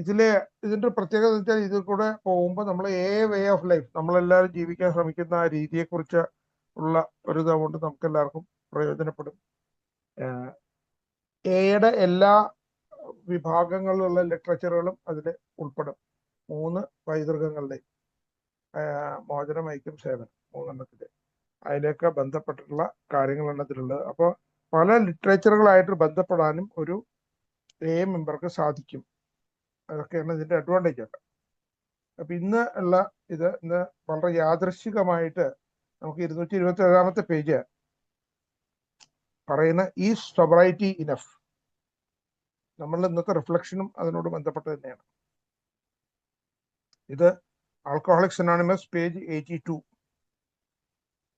ഇതിന്റെ പ്രത്യേകത എന്ന് വെച്ചാൽ ഇതിൽ കൂടെ പോകുമ്പോൾ നമ്മൾ വേ ഓഫ് ലൈഫ് നമ്മളെല്ലാവരും ജീവിക്കാൻ ശ്രമിക്കുന്ന ആ രീതിയെക്കുറിച്ച് ഉള്ള ഒരു ഇതുകൊണ്ട് നമുക്ക് എല്ലാവർക്കും പ്രയോജനപ്പെടും. എയുടെ എല്ലാ വിഭാഗങ്ങളിലുള്ള ലിറ്ററേച്ചറുകളും അതിൽ ഉൾപ്പെടും. 3 പൈതൃകങ്ങളുടെ മോചനം, ഐക്യം, സേവനം, 3 അതിലേക്ക് ബന്ധപ്പെട്ടിട്ടുള്ള കാര്യങ്ങളാണ് ഇതിലുള്ളത്. അപ്പോൾ പല ലിറ്ററേച്ചറുകളായിട്ട് ബന്ധപ്പെടാനും ഒരു മെമ്പർക്ക് സാധിക്കും. അതൊക്കെയാണ് ഇതിന്റെ അഡ്വാൻറ്റേജ് ഒക്കെ. അപ്പൊ ഇന്ന് വളരെ യാദൃശ്ചികമായിട്ട് നമുക്ക് 227-ാമത്തെ പേജ് പറയുന്ന ഈ സൊബറൈറ്റി ഇനഫ്, നമ്മളുടെ ഇന്നത്തെ റിഫ്ലക്ഷനും അതിനോട് ബന്ധപ്പെട്ട് തന്നെയാണ്. ഇത് ആൽക്കഹോളിക്സ് അനോണിമസ് പേജ് 82,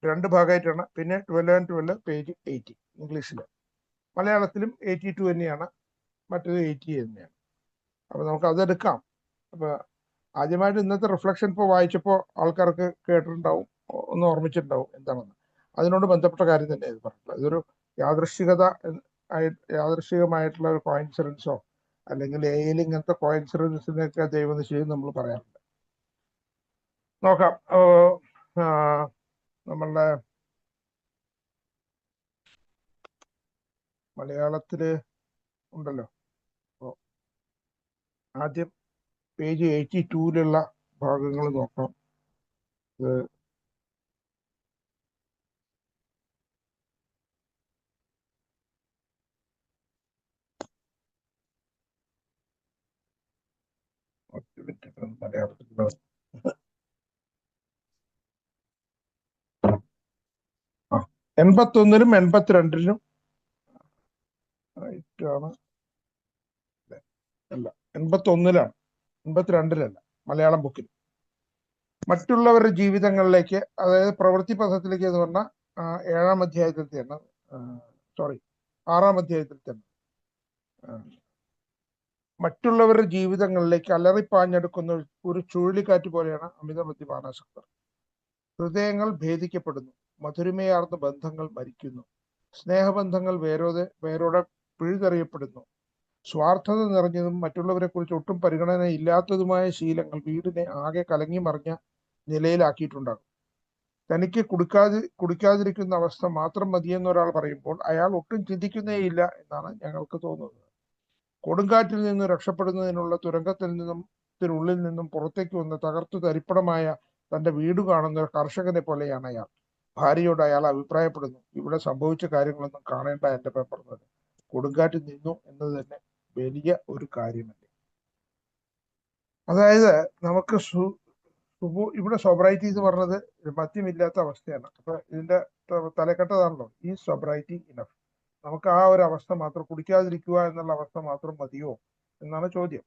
2 ഭാഗമായിട്ടാണ്. പിന്നെ 12 and 12 പേജ് 80 ഇംഗ്ലീഷിൽ. മലയാളത്തിലും 82 തന്നെയാണ്, മറ്റേത് 80 തന്നെയാണ്. അപ്പൊ നമുക്ക് അതെടുക്കാം. അപ്പൊ ആദ്യമായിട്ട് ഇന്നത്തെ റിഫ്ലക്ഷൻ ഇപ്പോൾ വായിച്ചപ്പോൾ ആൾക്കാർക്ക് കേട്ടിട്ടുണ്ടാവും, ഒന്ന് ഓർമ്മിച്ചിട്ടുണ്ടാവും എന്താണെന്ന്. അതിനോട് ബന്ധപ്പെട്ട കാര്യം തന്നെ ഇത് പറഞ്ഞിട്ടുള്ളത്. ഇതൊരു യാദൃശ്ചികമായിട്ടുള്ള ഒരു കോയിൻസിഡൻസോ അല്ലെങ്കിൽ ഇങ്ങനത്തെ കോയിൻസിഡൻസിനൊക്കെ ദൈവനിശ്ചയം നമ്മൾ പറയാറുണ്ട്. നോക്കാം. നമ്മളുടെ മലയാളത്തില് ഉണ്ടല്ലോ. ആദ്യം പേജ് 82-ലുള്ള ഭാഗങ്ങൾ നോക്കാം. മലയാളത്തിലുള്ള 81-ലും 82-ലും ആയിട്ടാണ്. അല്ല, 81-ലാണ്, 82-ലല്ല മലയാളം ബുക്കിൽ. മറ്റുള്ളവരുടെ ജീവിതങ്ങളിലേക്ക്, അതായത് പ്രവൃത്തി പഥത്തിലേക്ക് എന്ന് പറഞ്ഞാൽ 7-ാം അധ്യായത്തിൽ തന്നെ, 6-ാം അധ്യായത്തിൽ തന്നെ, മറ്റുള്ളവരുടെ ജീവിതങ്ങളിലേക്ക് അലറിപ്പാഞ്ഞെടുക്കുന്ന ഒരു ചുഴലിക്കാറ്റ് പോലെയാണ് അമിത മദ്യപാനാസക്തർ. ഹൃദയങ്ങൾ ഭേദിക്കപ്പെടുന്നു, മധുരമയാർന്ന ബന്ധങ്ങൾ മരിക്കുന്നു, സ്നേഹബന്ധങ്ങൾ വേരോടെ പിഴുതെറിയപ്പെടുന്നു. സ്വാർത്ഥത നിറഞ്ഞതും മറ്റുള്ളവരെ കുറിച്ച് ഒട്ടും പരിഗണന ഇല്ലാത്തതുമായ ശീലങ്ങൾ വീടിനെ ആകെ കലങ്ങി മറിഞ്ഞ നിലയിലാക്കിയിട്ടുണ്ടാകും. തനിക്ക് കുടിക്കാതിരിക്കുന്ന അവസ്ഥ മാത്രം മതിയെന്ന് ഒരാൾ പറയുമ്പോൾ അയാൾ ഒട്ടും ചിന്തിക്കുന്നേയില്ല എന്നാണ് ഞങ്ങൾക്ക് തോന്നുന്നത്. കൊടുങ്കാറ്റിൽ നിന്ന് രക്ഷപ്പെടുന്നതിനുള്ള തുരങ്കത്തിനുള്ളിൽ നിന്നും പുറത്തേക്ക് വന്ന് തകർത്തു തരിപ്പണമായ തന്റെ വീട് കാണുന്ന ഒരു കർഷകനെ പോലെയാണ് അയാൾ. ഭാര്യയോട് അയാൾ അഭിപ്രായപ്പെടുന്നു, ഇവിടെ സംഭവിച്ച കാര്യങ്ങളൊന്നും കാണേണ്ട എന്റെ പേപ്പർ. കൊടുങ്കാറ്റ് നിന്നു എന്നത് തന്നെ വലിയ ഒരു കാര്യമല്ലേ. അതായത് നമുക്ക് ഇവിടെ സോബ്രൈറ്റി എന്ന് പറഞ്ഞത് മദ്യമില്ലാത്ത അവസ്ഥയാണ്. അപ്പൊ ഇതിന്റെ തലക്കെട്ടതാണല്ലോ ഈ സോബ്രൈറ്റി ഇനഫ്. നമുക്ക് ആ ഒരു അവസ്ഥ മാത്രം, കുടിക്കാതിരിക്കുക എന്നുള്ള അവസ്ഥ മാത്രം മതിയോ എന്നാണ് ചോദ്യം.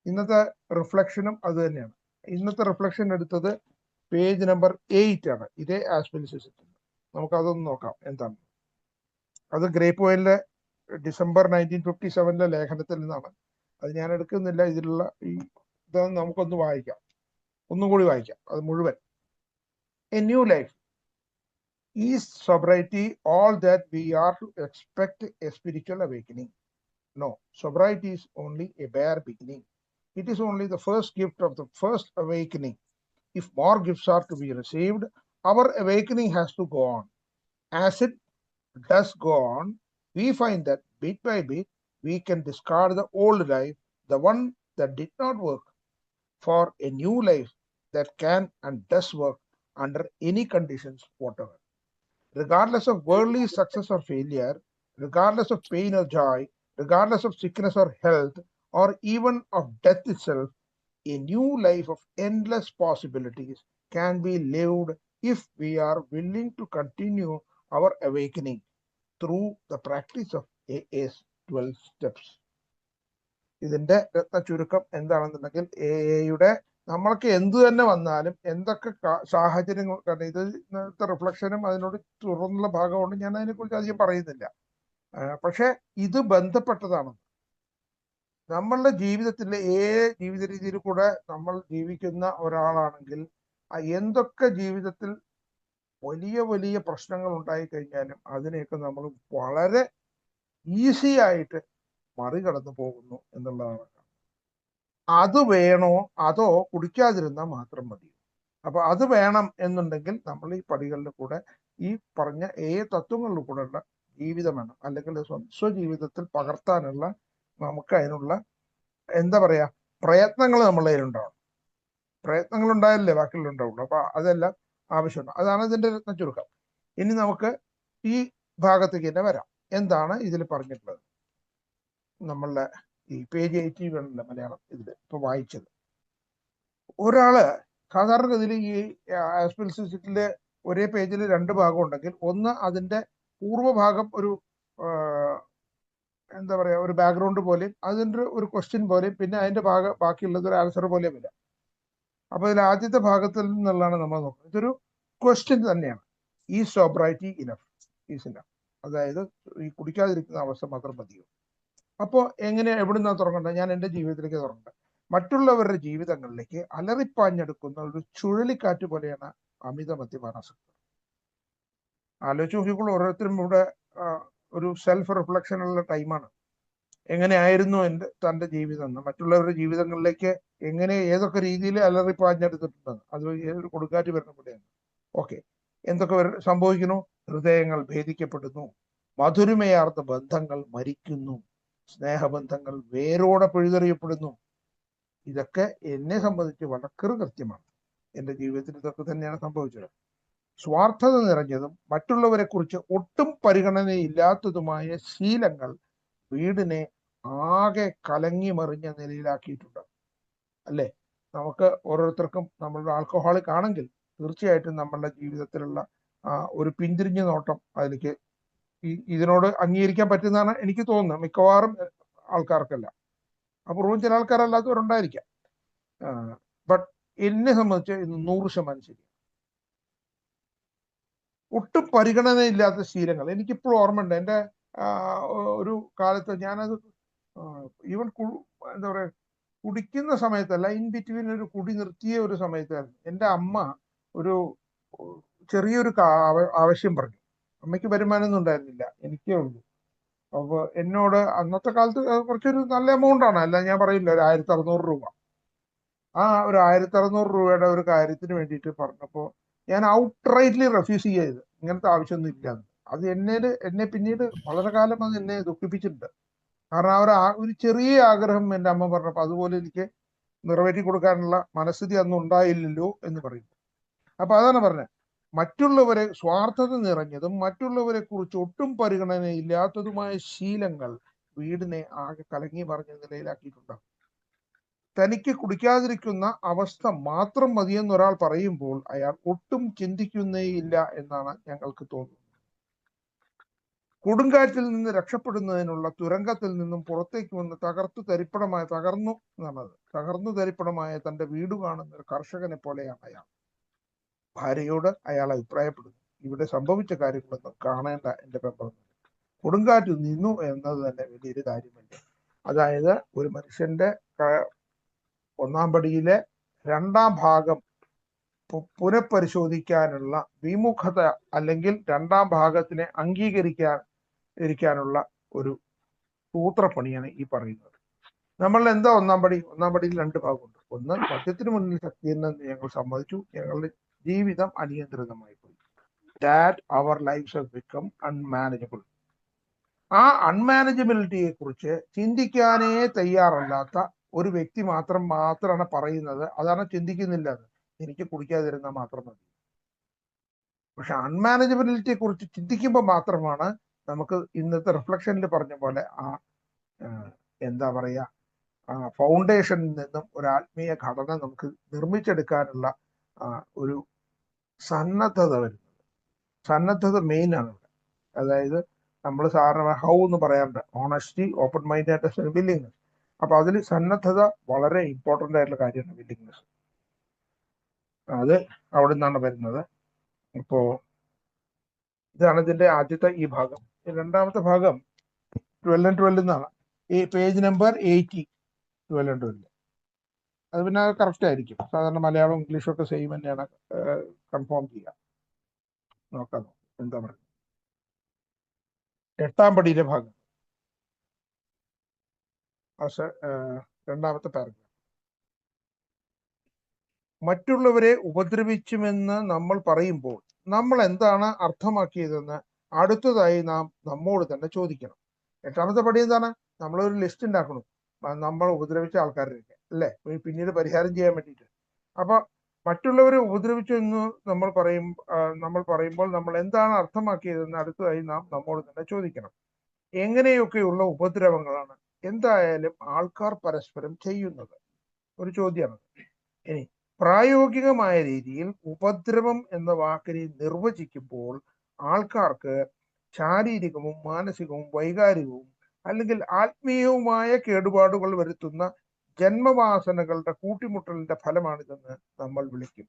ഇന്നത്തെ റിഫ്ലക്ഷനും അത് തന്നെയാണ്. ഇന്നത്തെ റിഫ്ലക്ഷൻ എടുത്തത് പേജ് നമ്പർ 8 ആണ്. ഇതേ ആസ്പിലിസിസിൽ. നമുക്ക് അതൊന്ന് നോക്കാം എന്താണ്. അത് ഗ്രേപ്പ് വൈനിലെ ഡിസംബർ 1957 ലേഖനത്തിൽ നിന്നാണ്. അത് ഞാൻ എടുക്കുന്നില്ല. ഇതിലുള്ള ഈ ഇതൊന്ന് നമുക്കൊന്ന് വായിക്കാം, ഒന്നും കൂടി വായിക്കാം അത് മുഴുവൻ. A new life. Is sobriety all that we are to expect a spiritual awakening? No, sobriety is only a bare beginning. It is only the first gift of the first awakening. If more gifts are to be received, our awakening has to go on. As it does go on, we find that bit by bit we can discard the old life, the one that did not work, for a new life that can and does work under any conditions whatever. Regardless of worldly success or failure, regardless of pain or joy, regardless of sickness or health, or even of death itself, a new life of endless possibilities can be lived if we are willing to continue our awakening through the practice of AA's 12 steps. ഇതിന്റെ ചുരുക്കം എന്താണെന്നുണ്ടെങ്കിൽ എയുടെ നമ്മൾക്ക് എന്തു തന്നെ വന്നാലും എന്തൊക്കെ സാഹചര്യങ്ങൾ, കാരണം ഇത് ഇന്നത്തെ റിഫ്ലക്ഷനും അതിനോട് തുറന്നുള്ള ഭാഗമുണ്ട്, ഞാൻ അതിനെക്കുറിച്ച് അധികം പറയുന്നില്ല. പക്ഷെ ഇത് ബന്ധപ്പെട്ടതാണ്. നമ്മളുടെ ജീവിതത്തിലെ ജീവിത രീതിയിൽ കൂടെ നമ്മൾ ജീവിക്കുന്ന ഒരാളാണെങ്കിൽ എന്തൊക്കെ ജീവിതത്തിൽ വലിയ വലിയ പ്രശ്നങ്ങൾ ഉണ്ടായി കഴിഞ്ഞാലും അതിനെയൊക്കെ നമ്മൾ വളരെ ഈസി ആയിട്ട് മറികടന്നു പോകുന്നു എന്നുള്ളതാണ്. അത് വേണോ അതോ കുടിക്കാതിരുന്നാൽ മാത്രം മതി. അപ്പൊ അത് വേണം എന്നുണ്ടെങ്കിൽ നമ്മൾ ഈ പടികളിൽ കൂടെ ഈ പറഞ്ഞ തത്വങ്ങളിൽ കൂടെയുള്ള ജീവിതം വേണം, അല്ലെങ്കിൽ സ്വജീവിതത്തിൽ പകർത്താനുള്ള നമുക്ക് അതിനുള്ള എന്താ പറയാ പ്രയത്നങ്ങൾ നമ്മളെ ഉണ്ടാവണം. പ്രയത്നങ്ങൾ ഉണ്ടായാലേ ബാക്കിയുള്ള ഉണ്ടാവുള്ളൂ. അപ്പൊ അതെല്ലാം ആവശ്യമുണ്ട്. അതാണ് ഇതിന്റെ ചുരുക്കം. ഇനി നമുക്ക് ഈ ഭാഗത്തേക്ക് തന്നെ വരാം. എന്താണ് ഇതിൽ പറഞ്ഞിട്ടുള്ളത്? നമ്മളുടെ ഈ പേജ് 81 മലയാളം ഇതിൽ ഇപ്പൊ വായിച്ചത്. ഒരാള് സാധാരണഗതിയിൽ ഈ ആസ്പിൽസിറ്റിലെ ഒരേ പേജിൽ 2 ഭാഗം ഉണ്ടെങ്കിൽ ഒന്ന് അതിന്റെ പൂർവ്വഭാഗം ഒരു എന്താ പറയാ ഒരു ബാക്ക്ഗ്രൗണ്ട് പോലെയും അതിന്റെ ഒരു ക്വസ്റ്റ്യൻ പോലെയും പിന്നെ അതിന്റെ ബാക്കിയുള്ളത് ഒരു ആൻസർ പോലെയും വരിക. അപ്പൊ ഇതിൽ ആദ്യത്തെ ഭാഗത്തിൽ നിന്നുള്ളതാണ് നമ്മൾ നോക്കുന്നത്. ഇതൊരു ക്വസ്റ്റ്യൻ തന്നെയാണ്. ഈ സോബ്രൈറ്റി ഇനഫ് ഈസ് ഇനഫ്, അതായത് ഈ കുടിക്കാതിരിക്കുന്ന അവസ്ഥ മാത്രം മതിയോ? അപ്പോൾ എവിടുന്നാ തുടങ്ങേണ്ടത്? ഞാൻ എൻ്റെ ജീവിതത്തിലേക്ക് തുടങ്ങേണ്ടത്. മറ്റുള്ളവരുടെ ജീവിതങ്ങളിലേക്ക് അലറിപ്പാഞ്ഞെടുക്കുന്ന ഒരു ചുഴലിക്കാറ്റ് പോലെയാണ് അമിത മദ്യപാനാസക്തി. ആലോചിച്ച് നോക്കിക്കോളൂ. ഓരോരുത്തരും ഇവിടെ ഒരു സെൽഫ് റിഫ്ലക്ഷനുള്ള ടൈമാണ്. എങ്ങനെയായിരുന്നു തൻ്റെ ജീവിതം എന്ന്, മറ്റുള്ളവരുടെ ജീവിതങ്ങളിലേക്ക് ഏതൊക്കെ രീതിയിൽ അലറിപ്പാഞ്ഞെടുത്തിട്ടുണ്ടെന്ന്. അത് ഒരു കൊടുക്കാറ്റ് വരുന്ന പോലെയാണ്. ഓക്കെ, എന്തൊക്കെ സംഭവിക്കുന്നു? ഹൃദയങ്ങൾ ഭേദിക്കപ്പെടുന്നു, മധുരമയാർന്ന ബന്ധങ്ങൾ മരിക്കുന്നു, സ്നേഹബന്ധങ്ങൾ വേരോടെ പിഴുതെറിയപ്പെടുന്നു. ഇതൊക്കെ എന്നെ സംബന്ധിച്ച് വളരെ കൃത്യമാണ്. എൻ്റെ ജീവിതത്തിൽ ഇതൊക്കെ തന്നെയാണ് സംഭവിച്ചത്. സ്വാർത്ഥത നിറഞ്ഞതും മറ്റുള്ളവരെ കുറിച്ച് ഒട്ടും പരിഗണനയില്ലാത്തതുമായ ശീലങ്ങൾ വീടിനെ ആകെ കലങ്ങി മറിഞ്ഞ നിലയിലാക്കിയിട്ടുണ്ട്. അല്ലേ? നമുക്ക് ഓരോരുത്തർക്കും നമ്മളുടെ ആൽക്കഹോളിക് ആണെങ്കിൽ തീർച്ചയായിട്ടും നമ്മളുടെ ജീവിതത്തിലുള്ള ഒരു പിന്തിരിഞ്ഞ നോട്ടം അതിലേക്ക് ഇതിനോട് അംഗീകരിക്കാൻ പറ്റുന്നതാണ് എനിക്ക് തോന്നുന്നത്. മിക്കവാറും ആൾക്കാർക്കല്ല, അപൂർവം ചില ആൾക്കാരല്ലാത്തവരുണ്ടായിരിക്കാം. ബട്ട് എന്നെ സംബന്ധിച്ച് ഇത് 100% ശരി. ഒട്ടും പരിഗണനയില്ലാത്ത ശീലങ്ങൾ എനിക്കിപ്പോഴും ഓർമ്മയുണ്ട്. എൻ്റെ ഒരു കാലത്ത് ഞാനത് ഈവൻ എന്താ പറയുക കുടിക്കുന്ന സമയത്തല്ല, ഇൻ ബിറ്റ്വീൻ ഒരു കുടി നിർത്തിയ ഒരു സമയത്തായിരുന്നു. എൻ്റെ അമ്മ ഒരു ചെറിയൊരു ആവശ്യം പറഞ്ഞു. അമ്മയ്ക്ക് വരുമാനമൊന്നും ഉണ്ടായിരുന്നില്ല, എനിക്കേ ഉള്ളൂ. അപ്പോൾ എന്നോട് അന്നത്തെ കാലത്ത് കുറച്ചൊരു നല്ല എമൗണ്ട് ആണ്, അല്ല ഞാൻ പറയില്ല, ഒരു 1600 രൂപ. ആ ഒരു 1600 രൂപയുടെ ഒരു കാര്യത്തിന് വേണ്ടിയിട്ട് പറഞ്ഞപ്പോൾ ഞാൻ ഔട്ട്റൈറ്റ്ലി റെഫ്യൂസ് ചെയ്ത്, ഇങ്ങനത്തെ ആവശ്യമൊന്നും ഇല്ലാന്ന്. അത് എന്നെ പിന്നീട് വളരെ കാലം അത് എന്നെ ദുഃഖിപ്പിച്ചിട്ടുണ്ട്. കാരണം ഒരു ചെറിയ ആഗ്രഹം എൻ്റെ അമ്മ പറഞ്ഞപ്പോൾ അതുപോലെ എനിക്ക് നിറവേറ്റി കൊടുക്കാനുള്ള മനസ്ഥിതി അന്ന് ഉണ്ടായില്ലല്ലോ എന്ന് പറയുന്നു. അപ്പൊ അതാണ് പറഞ്ഞത്, മറ്റുള്ളവരെ സ്വാർത്ഥത നിറഞ്ഞതും മറ്റുള്ളവരെ കുറിച്ച് ഒട്ടും പരിഗണനയില്ലാത്തതുമായ ശീലങ്ങൾ വീടിനെ ആകെ കലങ്ങി മറിഞ്ഞ നിലയിലാക്കിയിട്ടുണ്ട്. തനിക്ക് കുടിക്കാതിരിക്കുന്ന അവസ്ഥ മാത്രം മതിയെന്ന് ഒരാൾ പറയുമ്പോൾ അയാൾ ഒട്ടും ചിന്തിക്കുന്നേയില്ല എന്നാണ് ഞങ്ങൾക്ക് തോന്നുന്നത്. കൊടുങ്കാറ്റിൽ നിന്ന് രക്ഷപ്പെടുന്നതിനുള്ള തുരങ്കത്തിൽ നിന്നും പുറത്തേക്ക് വന്ന് തകർന്നു തരിപ്പണമായ തന്റെ വീട് കാണുന്ന ഒരു കർഷകനെ പോലെയാണ് അയാൾ. ഭാര്യയോട് അയാൾ അഭിപ്രായപ്പെടുന്നു, ഇവിടെ സംഭവിച്ച കാര്യങ്ങളൊന്നും കാണേണ്ട എൻ്റെ പെമ്പർ. കൊടുങ്കാറ്റ് നിന്നു എന്നത് തന്നെ വലിയൊരു കാര്യമല്ല. അതായത് ഒരു മനുഷ്യന്റെ 1-ാം പടിയിലെ 2-ാം ഭാഗം പുനഃപരിശോധിക്കാനുള്ള വിമുഖത, അല്ലെങ്കിൽ 2-ാം ഭാഗത്തിനെ അംഗീകരിക്കാനുള്ള ഒരു സൂത്രപ്പണിയാണ് ഈ പറയുന്നത്. നമ്മൾ എന്താ 1-ാം പടി? 1-ാം പടിയിൽ 2 ഭാഗമുണ്ട്. ഒന്ന്, മദ്യത്തിന് മുന്നിൽ ശക്തി എന്ന് ഞങ്ങൾ സമ്മതിച്ചു, ഞങ്ങളുടെ ജീവിതം അനിയന്ത്രിതമായി പോയി. That our lives have become unmanageable. ആ അൺമാനേജബിലിറ്റിയെ കുറിച്ച് ചിന്തിക്കാനേ തയ്യാറല്ലാത്ത ഒരു വ്യക്തി മാത്രമാണ് പറയുന്നത്. അതാണ് ചിന്തിക്കുന്നില്ല, എനിക്ക് കുടിക്കാതിരുന്നാൽ മാത്രം മതി. പക്ഷെ അൺമാനേജബിലിറ്റിയെ കുറിച്ച് ചിന്തിക്കുമ്പോൾ മാത്രമാണ് നമുക്ക് ഇന്നത്തെ റിഫ്ലക്ഷനിൽ പറഞ്ഞ പോലെ എന്താ പറയാ ഫൗണ്ടേഷനിൽ നിന്നും ഒരു ആത്മീയ ഘടന നമുക്ക് നിർമ്മിച്ചെടുക്കാനുള്ള ഒരു സന്നദ്ധത വരുന്നത്. സന്നദ്ധത മെയിൻ ആണ് ഇവിടെ. അതായത് നമ്മൾ സാധാരണ ഹൗ എന്ന് പറയാറുണ്ട്, ഓണസ്റ്റി, ഓപ്പൺ മൈൻഡ്, വില്ലിങ്നെസ്. അപ്പൊ അതിൽ സന്നദ്ധത വളരെ ഇമ്പോർട്ടൻ്റ് ആയിട്ടുള്ള കാര്യമാണ്, വില്ലിങ്നെസ്. അത് അവിടെ നിന്നാണ് വരുന്നത്. അപ്പോ ഇതാണ് ഇതിന്റെ ആദ്യത്തെ ഈ ഭാഗം. രണ്ടാമത്തെ ഭാഗം 12 and 12 എന്നാണ്. ഈ പേജ് നമ്പർ 80, 12 and 12. അത് പിന്നെ കറക്റ്റ് ആയിരിക്കും. സാധാരണ മലയാളം ഇംഗ്ലീഷും ഒക്കെ സെയിം തന്നെയാണ്. കൺഫേം ചെയ്യാം, നോക്കാം എന്താ പറയുക. 8-ാം പടിയിലെ ഭാഗം, 2-ാമത്തെ പാരഗ്രാഫ്. മറ്റുള്ളവരെ ഉപദ്രവിച്ചുമെന്ന് നമ്മൾ പറയുമ്പോൾ നമ്മൾ എന്താണ് അർത്ഥമാക്കിയതെന്ന് അടുത്തതായി നാം നമ്മോട് തന്നെ ചോദിക്കണം. 8ാമത്തെ പടി എന്താണ്? നമ്മളൊരു ലിസ്റ്റ് ഉണ്ടാക്കണം, നമ്മൾ ഉപദ്രവിച്ച ആൾക്കാരുടെ, അല്ലേ, പിന്നീട് പരിഹാരം ചെയ്യാൻ വേണ്ടിയിട്ട്. അപ്പൊ മറ്റുള്ളവരെ ഉപദ്രവിച്ചു എന്ന് നമ്മൾ പറയുമ്പോൾ നമ്മൾ എന്താണ് അർത്ഥമാക്കിയതെന്ന് അടുത്തതായി നാം നമ്മോട് തന്നെ ചോദിക്കണം. എങ്ങനെയൊക്കെയുള്ള ഉപദ്രവങ്ങളാണ് എന്തായാലും ആൾക്കാർ പരസ്പരം ചെയ്യുന്നത്? ഒരു ചോദ്യമാണ്. ഇനി പ്രായോഗികമായ രീതിയിൽ ഉപദ്രവം എന്ന വാക്കിനെ നിർവചിക്കുമ്പോൾ ആൾക്കാർക്ക് ശാരീരികവും മാനസികവും വൈകാരികവും അല്ലെങ്കിൽ ആത്മീയവുമായ കേടുപാടുകൾ വരുത്തുന്ന ജന്മവാസനകളുടെ കൂട്ടിമുട്ടലിന്റെ ഫലമാണിതെന്ന് നമ്മൾ വിളിക്കും.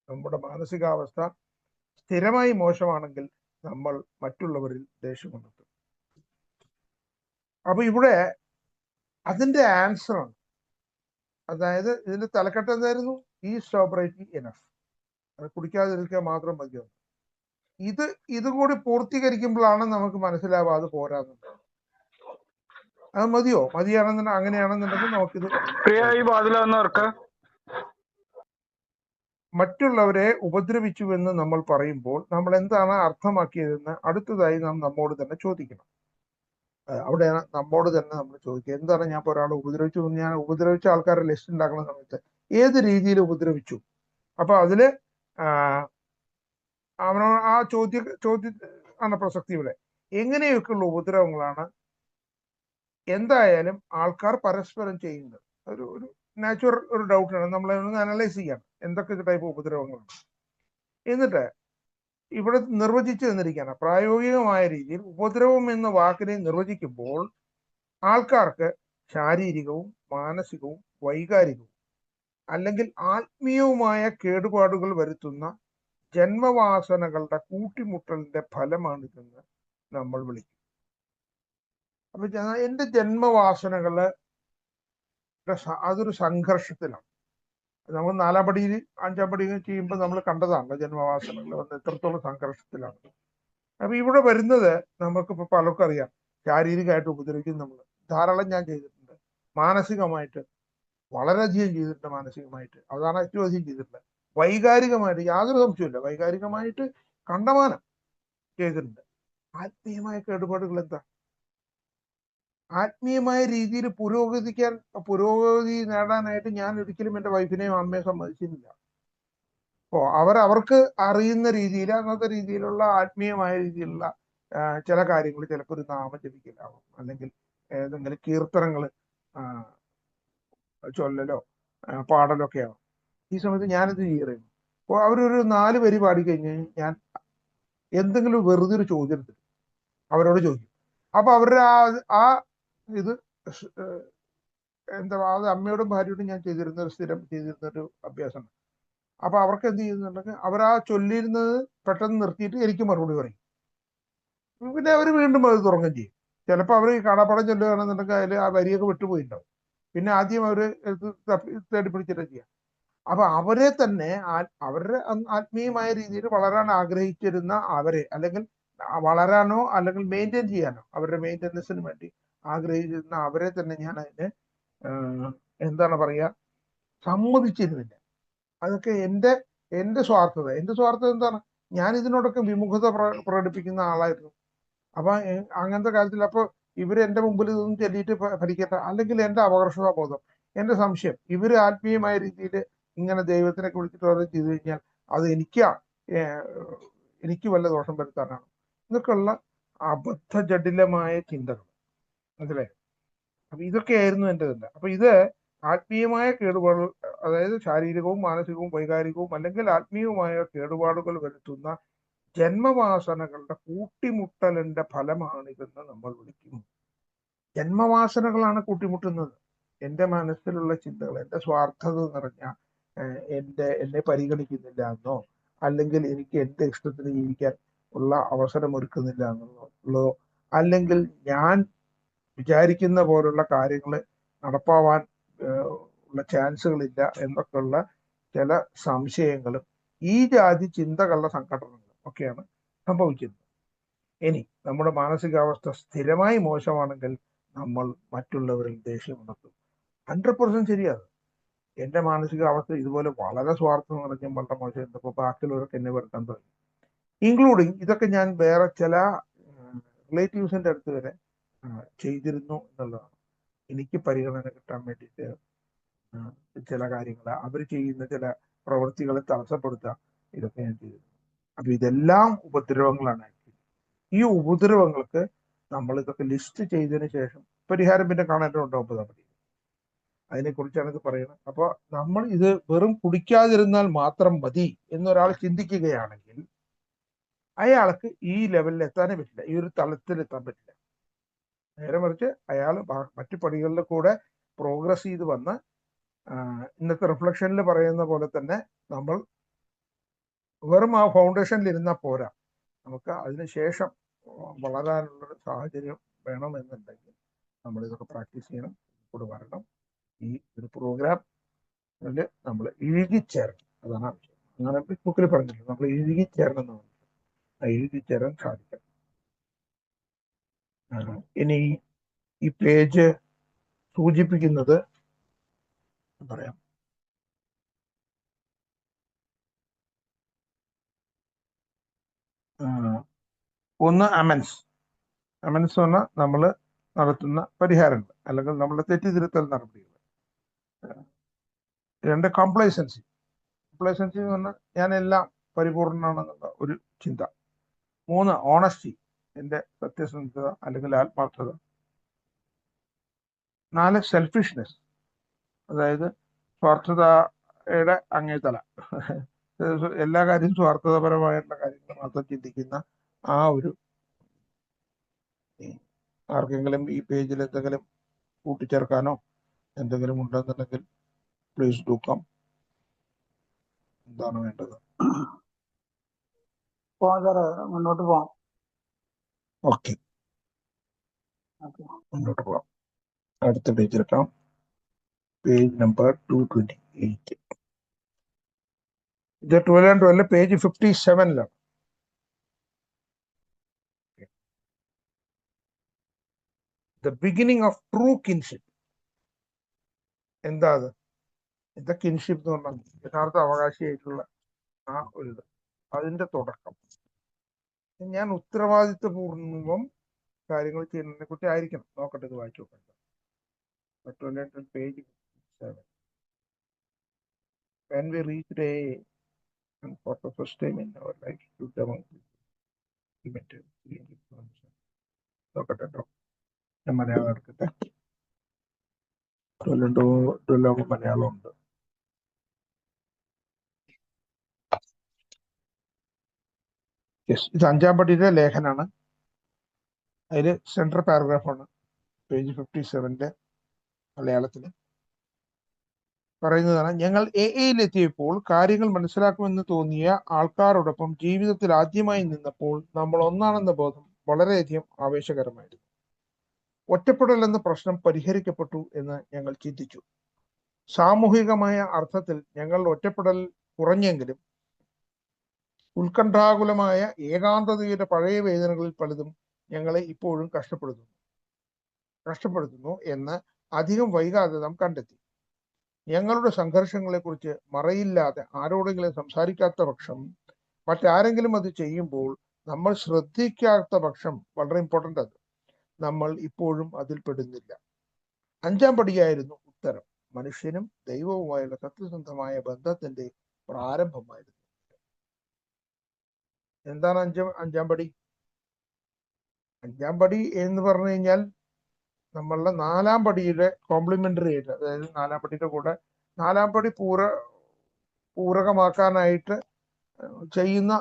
നമ്മുടെ മാനസികാവസ്ഥ സ്ഥിരമായി മോശമാണെങ്കിൽ നമ്മൾ മറ്റുള്ളവരിൽ ദേഷ്യമുണ്ടെത്തും. അപ്പൊ ഇവിടെ അതിന്റെ ആൻസറാണ്. അതായത് ഇതിന്റെ തലക്കെട്ട് എന്തായിരുന്നു? ഈ സോബറൈറ്റി എനഫ്, അത് കുടിക്കാതിരിക്കുക മാത്രം മതിയാവും. ഇതും കൂടി പൂർത്തീകരിക്കുമ്പോഴാണ് നമുക്ക് മനസ്സിലാവാതെ പോരാന്നുണ്ട്. അത് മതിയോ? മതിയാണെന്നുണ്ടെങ്കിൽ അങ്ങനെയാണെന്നുണ്ടെങ്കിൽ നമുക്കിത് മറ്റുള്ളവരെ ഉപദ്രവിച്ചുവെന്ന് നമ്മൾ പറയുമ്പോൾ നമ്മൾ എന്താണ് അർത്ഥമാക്കിയതെന്ന് അടുത്തതായി നാം നമ്മോട് തന്നെ ചോദിക്കണം. അവിടെയാണ് നമ്മോട് തന്നെ നമ്മൾ ചോദിക്കുക, എന്താണ് ഞാൻ ഇപ്പോൾ ഒരാളെ ഉപദ്രവിച്ചു? ഞാൻ ഉപദ്രവിച്ച ആൾക്കാരുടെ ലിസ്റ്റ് ഉണ്ടാക്കുന്ന സമയത്ത് ഏത് രീതിയിൽ ഉപദ്രവിച്ചു? അപ്പൊ അതില് അവനോട് ആ ചോദ്യം ആണ് പ്രസക്തി ഇവിടെ. എങ്ങനെയൊക്കെയുള്ള ഉപദ്രവങ്ങളാണ് എന്തായാലും ആൾക്കാർ പരസ്പരം ചെയ്യുന്നത്? ഒരു നാച്ചുറൽ ഒരു ഡൗട്ടാണ്, നമ്മളെ ഒന്ന് അനലൈസ് ചെയ്യണം എന്തൊക്കെ ടൈപ്പ് ഉപദ്രവങ്ങളാണ്. എന്നിട്ട് ഇവിടെ നിർവചിച്ചു തന്നിരിക്കുകയാണ്, പ്രായോഗികമായ രീതിയിൽ ഉപദ്രവം എന്ന വാക്കിനെ നിർവചിക്കുമ്പോൾ ആൾക്കാർക്ക് ശാരീരികവും മാനസികവും വൈകാരികവും അല്ലെങ്കിൽ ആത്മീയവുമായ കേടുപാടുകൾ വരുത്തുന്ന ജന്മവാസനകളുടെ കൂട്ടിമുട്ടലിന്റെ ഫലമാണിതെന്ന് നമ്മൾ വിളിക്കും. അപ്പൊ എന്റെ ജന്മവാസനകള് അതൊരു സംഘർഷത്തിലാണ്. നമ്മൾ 4ാം പടിയിൽ 5ാം പടിയിൽ ചെയ്യുമ്പോൾ നമ്മൾ കണ്ടതാണ് ജന്മവാസനകൾ എത്രത്തോളം സംഘർഷത്തിലാണ്. അപ്പൊ ഇവിടെ വരുന്നത് നമുക്കിപ്പോ പലർക്കും അറിയാം, ശാരീരികമായിട്ട് ഉപദ്രവിക്കും നമ്മൾ ധാരാളം ഞാൻ ചെയ്തിട്ടുണ്ട്, മാനസികമായിട്ട് വളരെയധികം ചെയ്തിട്ടുണ്ട്, മാനസികമായിട്ട് അതാണ് ഏറ്റവും അധികം ചെയ്തിട്ടുണ്ട്, വൈകാരികമായിട്ട് യാതൊരു സംശയമില്ല, വൈകാരികമായിട്ട് കണ്ടമാനം ചെയ്തിട്ടുണ്ട്. ആത്മീയമായ കേടുപാടുകൾ എന്താ? ആത്മീയമായ രീതിയിൽ പുരോഗതി നേടാനായിട്ട് ഞാൻ ഒരിക്കലും എൻ്റെ വൈഫിനെയും അമ്മയെ സമ്മതിച്ചിട്ടില്ല. അപ്പോ അവർക്ക് അറിയുന്ന രീതിയിൽ അങ്ങനത്തെ രീതിയിലുള്ള ആത്മീയമായ രീതിയിലുള്ള ചില കാര്യങ്ങൾ, ചിലപ്പോൾ ഒരു നാമം ജപിക്കലാവും, അല്ലെങ്കിൽ ഏതെങ്കിലും കീർത്തനങ്ങൾ ചൊല്ലലോ പാടലോ ഒക്കെ ആവും. ഈ സമയത്ത് ഞാനിത് ചെയ്യുന്നു. അപ്പോൾ അവരൊരു 4 വരി പാടിക്കഴിഞ്ഞ് ഞാൻ എന്തെങ്കിലും വെറുതെ ഒരു ചോദ്യം എടുത്തിട്ട് അവരോട് ചോദിക്കും. അപ്പൊ അവരുടെ ആ ഇത് എന്താ, അത് അമ്മയോടും ഭാര്യയോടും ഞാൻ സ്ഥിരം ചെയ്തിരുന്ന ഒരു അഭ്യാസമാണ്. അപ്പൊ അവർക്ക് എന്ത് ചെയ്യുന്നുണ്ടെങ്കിൽ അവർ ആ ചൊല്ലിയിരുന്നത് പെട്ടെന്ന് നിർത്തിയിട്ട് എനിക്ക് മറുപടി പറയും. പിന്നെ അവർ വീണ്ടും അത് തുറങ്ങുകയും ചെയ്യും. ചിലപ്പോൾ അവർ കാണാപ്പാടം ചൊല്ലുകയാണെന്നുണ്ടെങ്കിൽ അതിൽ ആ വരിയൊക്കെ വിട്ടുപോയിട്ടുണ്ടാവും. പിന്നെ ആദ്യം അവർ തേടി പിടിച്ചിട്ട് ചെയ്യാം. അപ്പൊ അവരെ തന്നെ അവരുടെ ആത്മീയമായ രീതിയിൽ വളരാൻ ആഗ്രഹിച്ചിരുന്ന അവരെ, അല്ലെങ്കിൽ വളരാനോ അല്ലെങ്കിൽ മെയിൻറ്റെയിൻ ചെയ്യാനോ അവരുടെ മെയിൻ്റെനൻസിന് വേണ്ടി ആഗ്രഹിച്ചിരുന്ന അവരെ തന്നെ ഞാൻ അതിന് എന്താണ് പറയുക, സമ്മതിച്ചിരുന്നില്ല. അതൊക്കെ എൻ്റെ സ്വാർത്ഥത. എൻ്റെ സ്വാർത്ഥത എന്താണ്? ഞാൻ ഇതിനോടൊക്കെ വിമുഖത പ്രകടിപ്പിക്കുന്ന ആളായിരുന്നു. അപ്പൊ അങ്ങനത്തെ കാര്യത്തിൽ അപ്പൊ ഇവര് എൻ്റെ മുമ്പിൽ ഇതൊന്നും ചൊല്ലിയിട്ട് ഭരിക്കട്ട, അല്ലെങ്കിൽ എൻ്റെ അപകർഷതാബോധം, എൻ്റെ സംശയം, ഇവര് ആത്മീയമായ രീതിയിൽ ഇങ്ങനെ ദൈവത്തിനൊക്കെ വിളിച്ചിട്ട് ഓരോ ചെയ്തു കഴിഞ്ഞാൽ അത് എനിക്ക് വല്ല ദോഷം വരുത്താനാണ്, ഇതൊക്കെയുള്ള അബദ്ധജടിലമായ ചിന്തകൾ. മനസ്സിലായി? അപ്പൊ ഇതൊക്കെയായിരുന്നു എൻ്റെ തന്നെ. അപ്പൊ ഇത് ആത്മീയമായ കേടുപാടുകൾ, അതായത് ശാരീരികവും മാനസികവും വൈകാരികവും അല്ലെങ്കിൽ ആത്മീയവുമായ കേടുപാടുകൾ വരുത്തുന്ന ജന്മവാസനകളുടെ കൂട്ടിമുട്ടലിന്റെ ഫലമാണിതെന്ന് നമ്മൾ വിളിക്കുന്നു. ജന്മവാസനകളാണ് കൂട്ടിമുട്ടുന്നത്. എൻ്റെ മനസ്സിലുള്ള ചിന്തകൾ, എൻ്റെ സ്വാർത്ഥത നിറഞ്ഞ എന്നെ പരിഗണിക്കുന്നില്ല എന്നോ, അല്ലെങ്കിൽ എനിക്ക് എൻ്റെ ഇഷ്ടത്തിന് ജീവിക്കാൻ ഉള്ള അവസരം ഒരുക്കുന്നില്ല എന്നുള്ളതോ, അല്ലെങ്കിൽ ഞാൻ വിചാരിക്കുന്ന പോലുള്ള കാര്യങ്ങൾ നടപ്പാവാൻ ഉള്ള ചാൻസുകളില്ല എന്നൊക്കെയുള്ള ചില സംശയങ്ങളും ഈ ജാതി ചിന്തകളുടെ സംഘടനകളും ഒക്കെയാണ് സംഭവിക്കുന്നത്. ഇനി നമ്മുടെ മാനസികാവസ്ഥ സ്ഥിരമായി മോശമാണെങ്കിൽ നമ്മൾ മറ്റുള്ളവരിൽ ദേഷ്യമുണ്ടെത്തും. 100% ശരിയാണ്. എന്റെ മാനസികാവസ്ഥ ഇതുപോലെ വളരെ സ്വാർത്ഥം നിറഞ്ഞ വളരെ മോശമായിരുന്നപ്പോൾ ബാക്കിയുള്ളവരൊക്കെ എന്നെ വെറുക്കാൻ തുടങ്ങി, ഇൻക്ലൂഡിങ് ഇതൊക്കെ ഞാൻ വേറെ ചില റിലേറ്റീവ്സിന്റെ അടുത്ത് വരെ ചെയ്തിരുന്നു എന്നുള്ളതാണ്. എനിക്ക് പരിഗണന കിട്ടാൻ വേണ്ടിയിട്ട് ചില കാര്യങ്ങൾ, അവർ ചെയ്യുന്ന ചില പ്രവൃത്തികളെ തടസ്സപ്പെടുത്തുക, ഇതൊക്കെ ഞാൻ ചെയ്തിരുന്നു. അപ്പൊ ഇതെല്ലാം ഉപദ്രവങ്ങളാണ്. ഈ ഉപദ്രവങ്ങൾക്ക് നമ്മൾ ഇതൊക്കെ ലിസ്റ്റ് ചെയ്തതിന് ശേഷം പരിഹാരം പിന്നെ കാണേണ്ടതുണ്ടോ? പദ്ധതി അതിനെക്കുറിച്ചാണ് ഇത് പറയുന്നത്. അപ്പൊ നമ്മൾ ഇത് വെറും കുടിക്കാതിരുന്നാൽ മാത്രം മതി എന്നൊരാൾ ചിന്തിക്കുകയാണെങ്കിൽ അയാൾക്ക് ഈ ലെവലിൽ എത്താനേ പറ്റില്ല, ഈ ഒരു തലത്തിൽ എത്താൻ പറ്റില്ല. നേരെ മറിച്ച് അയാൾ മറ്റു പടികളിൽ കൂടെ പ്രോഗ്രസ് ചെയ്ത് വന്ന് ഇന്നത്തെ റിഫ്ലക്ഷനിൽ പറയുന്ന പോലെ തന്നെ നമ്മൾ വെറും ആ ഫൗണ്ടേഷനിൽ ഇരുന്നാൽ പോരാ, നമുക്ക് അതിനുശേഷം വളരാനുള്ളൊരു സാഹചര്യം വേണമെന്നുണ്ടെങ്കിൽ നമ്മൾ ഇതൊക്കെ പ്രാക്ടീസ് ചെയ്യണം, കൂടെ വരണം. ഈ ഒരു പ്രോഗ്രാമിൽ നമ്മൾ ഇഴുകിച്ചേരണം, അതാണ് ആവശ്യം. അങ്ങനെ ബുക്കിൽ പറഞ്ഞിട്ടുണ്ട്, നമ്മൾ ഇഴുകിച്ചേരണം എന്നാണ്. ഇഴുകിച്ചേരാൻ സാധിക്കണം. ഇനി ഈ പേജ് സൂചിപ്പിക്കുന്നത് പറയാം, ഒന്ന് അമൻസ് പറഞ്ഞാൽ നമ്മൾ നടത്തുന്ന പരിഹാരങ്ങൾ അല്ലെങ്കിൽ നമ്മളുടെ തെറ്റിതിരുത്തൽ നടപടികൾ. രണ്ട് കംപ്ലൈസൻസി എന്ന് പറഞ്ഞാൽ ഞാൻ എല്ലാം പരിപൂർണമാണെന്നുള്ള ഒരു ചിന്ത. മൂന്ന് ഓണസ്റ്റി, എൻ്റെ സത്യസന്ധത അല്ലെങ്കിൽ ആത്മാർത്ഥത. നാല് സെൽഫിഷ്നെസ്, അതായത് സ്വാർത്ഥതയുടെ അങ്ങേതല, എല്ലാ കാര്യവും സ്വാർത്ഥതാപരമായിട്ടുള്ള കാര്യങ്ങൾ മാത്രം ചിന്തിക്കുന്ന ആ ഒരു. ആർക്കെങ്കിലും ഈ പേജിൽ എന്തെങ്കിലും കൂട്ടിച്ചേർക്കാനോ എന്തെങ്കിലും ഉണ്ടെന്നുണ്ടെങ്കിൽ പ്ലീസ് ഡു കം. എന്താണ് വേണ്ടത്? മുന്നോട്ട് പോവാം. ഓക്കെ, മുന്നോട്ട് പോവാം. അടുത്ത പേജിലെത്താം. Page number 228. ഇത് 12 and 12 പേജ് 57ലാണ്. The beginning of true kinship. എന്താ അത്? എന്താ കിൻഷിപ്പ് എന്ന് പറഞ്ഞാൽ? യഥാർത്ഥ അവകാശിയായിട്ടുള്ള ആ ഒരു ഇത്, അതിന്റെ തുടക്കം. ഞാൻ ഉത്തരവാദിത്വപൂർവം കാര്യങ്ങൾ ചെയ്യുന്നതിനെ കുറിച്ച് ആയിരിക്കണം. നോക്കട്ടെ, ഇത് വായിച്ചു നോക്കണ്ട. Page 7. When we reached a, and for the first time in our life, to നോക്കട്ടെ കേട്ടോ, ഞാൻ മലയാളം എടുക്കട്ടെ. 12 മലയാളം ഉണ്ട്. യെസ്, ഇത് 5-ാം പടിയിലെ ലേഖനാണ്. അതിൽ സെൻട്രൽ പാരഗ്രാഫാണ് പേജ് 57 മലയാളത്തിൽ പറയുന്നതാണ്. ഞങ്ങൾ എയിലെത്തിയപ്പോൾ കാര്യങ്ങൾ മനസ്സിലാക്കുമെന്ന് തോന്നിയ ആൾക്കാരോടൊപ്പം ജീവിതത്തിൽ ആദ്യമായി നിന്നപ്പോൾ നമ്മൾ ഒന്നാണെന്ന ബോധം വളരെയധികം ആവേശകരമായിരുന്നു. ഒറ്റപ്പെടൽ എന്ന പ്രശ്നം പരിഹരിക്കപ്പെട്ടു എന്ന് ഞങ്ങൾ ചിന്തിച്ചു. സാമൂഹികമായ അർത്ഥത്തിൽ ഞങ്ങൾ ഒറ്റപ്പെടൽ കുറഞ്ഞെങ്കിലും ഉത്കണ്ഠാകുലമായ ഏകാന്തതയുടെ പഴയ വേദനകളിൽ പലതും ഞങ്ങളെ ഇപ്പോഴും കഷ്ടപ്പെടുത്തുന്നു എന്ന് അധികം വൈകാതെ നാം കണ്ടെത്തി. ഞങ്ങളുടെ സംഘർഷങ്ങളെക്കുറിച്ച് മറയില്ലാതെ ആരോടെങ്കിലും സംസാരിക്കാത്ത പക്ഷം, മറ്റാരെങ്കിലും അത് ചെയ്യുമ്പോൾ നമ്മൾ ശ്രദ്ധിക്കാത്ത പക്ഷം, വളരെ ഇമ്പോർട്ടൻ്റ് അത്, നമ്മൾ ഇപ്പോഴും അതിൽ പെടുന്നില്ല. 5-ാം പടിയായിരുന്നു ഉത്തരം. മനുഷ്യനും ദൈവവുമായുള്ള സത്യസന്ധമായ ബന്ധത്തിന്റെ പ്രാരംഭമായിരുന്നു. എന്താണ് 5-ാം പടി? 5-ാം പടി എന്ന് പറഞ്ഞു കഴിഞ്ഞാൽ നമ്മളുടെ 4-ാം പടിയുടെ കോംപ്ലിമെന്ററി ആയിട്ട്, അതായത് 4-ാം പടിയുടെ കൂടെ 4-ാം പടി പൂരകമാക്കാനായിട്ട് ചെയ്യുന്ന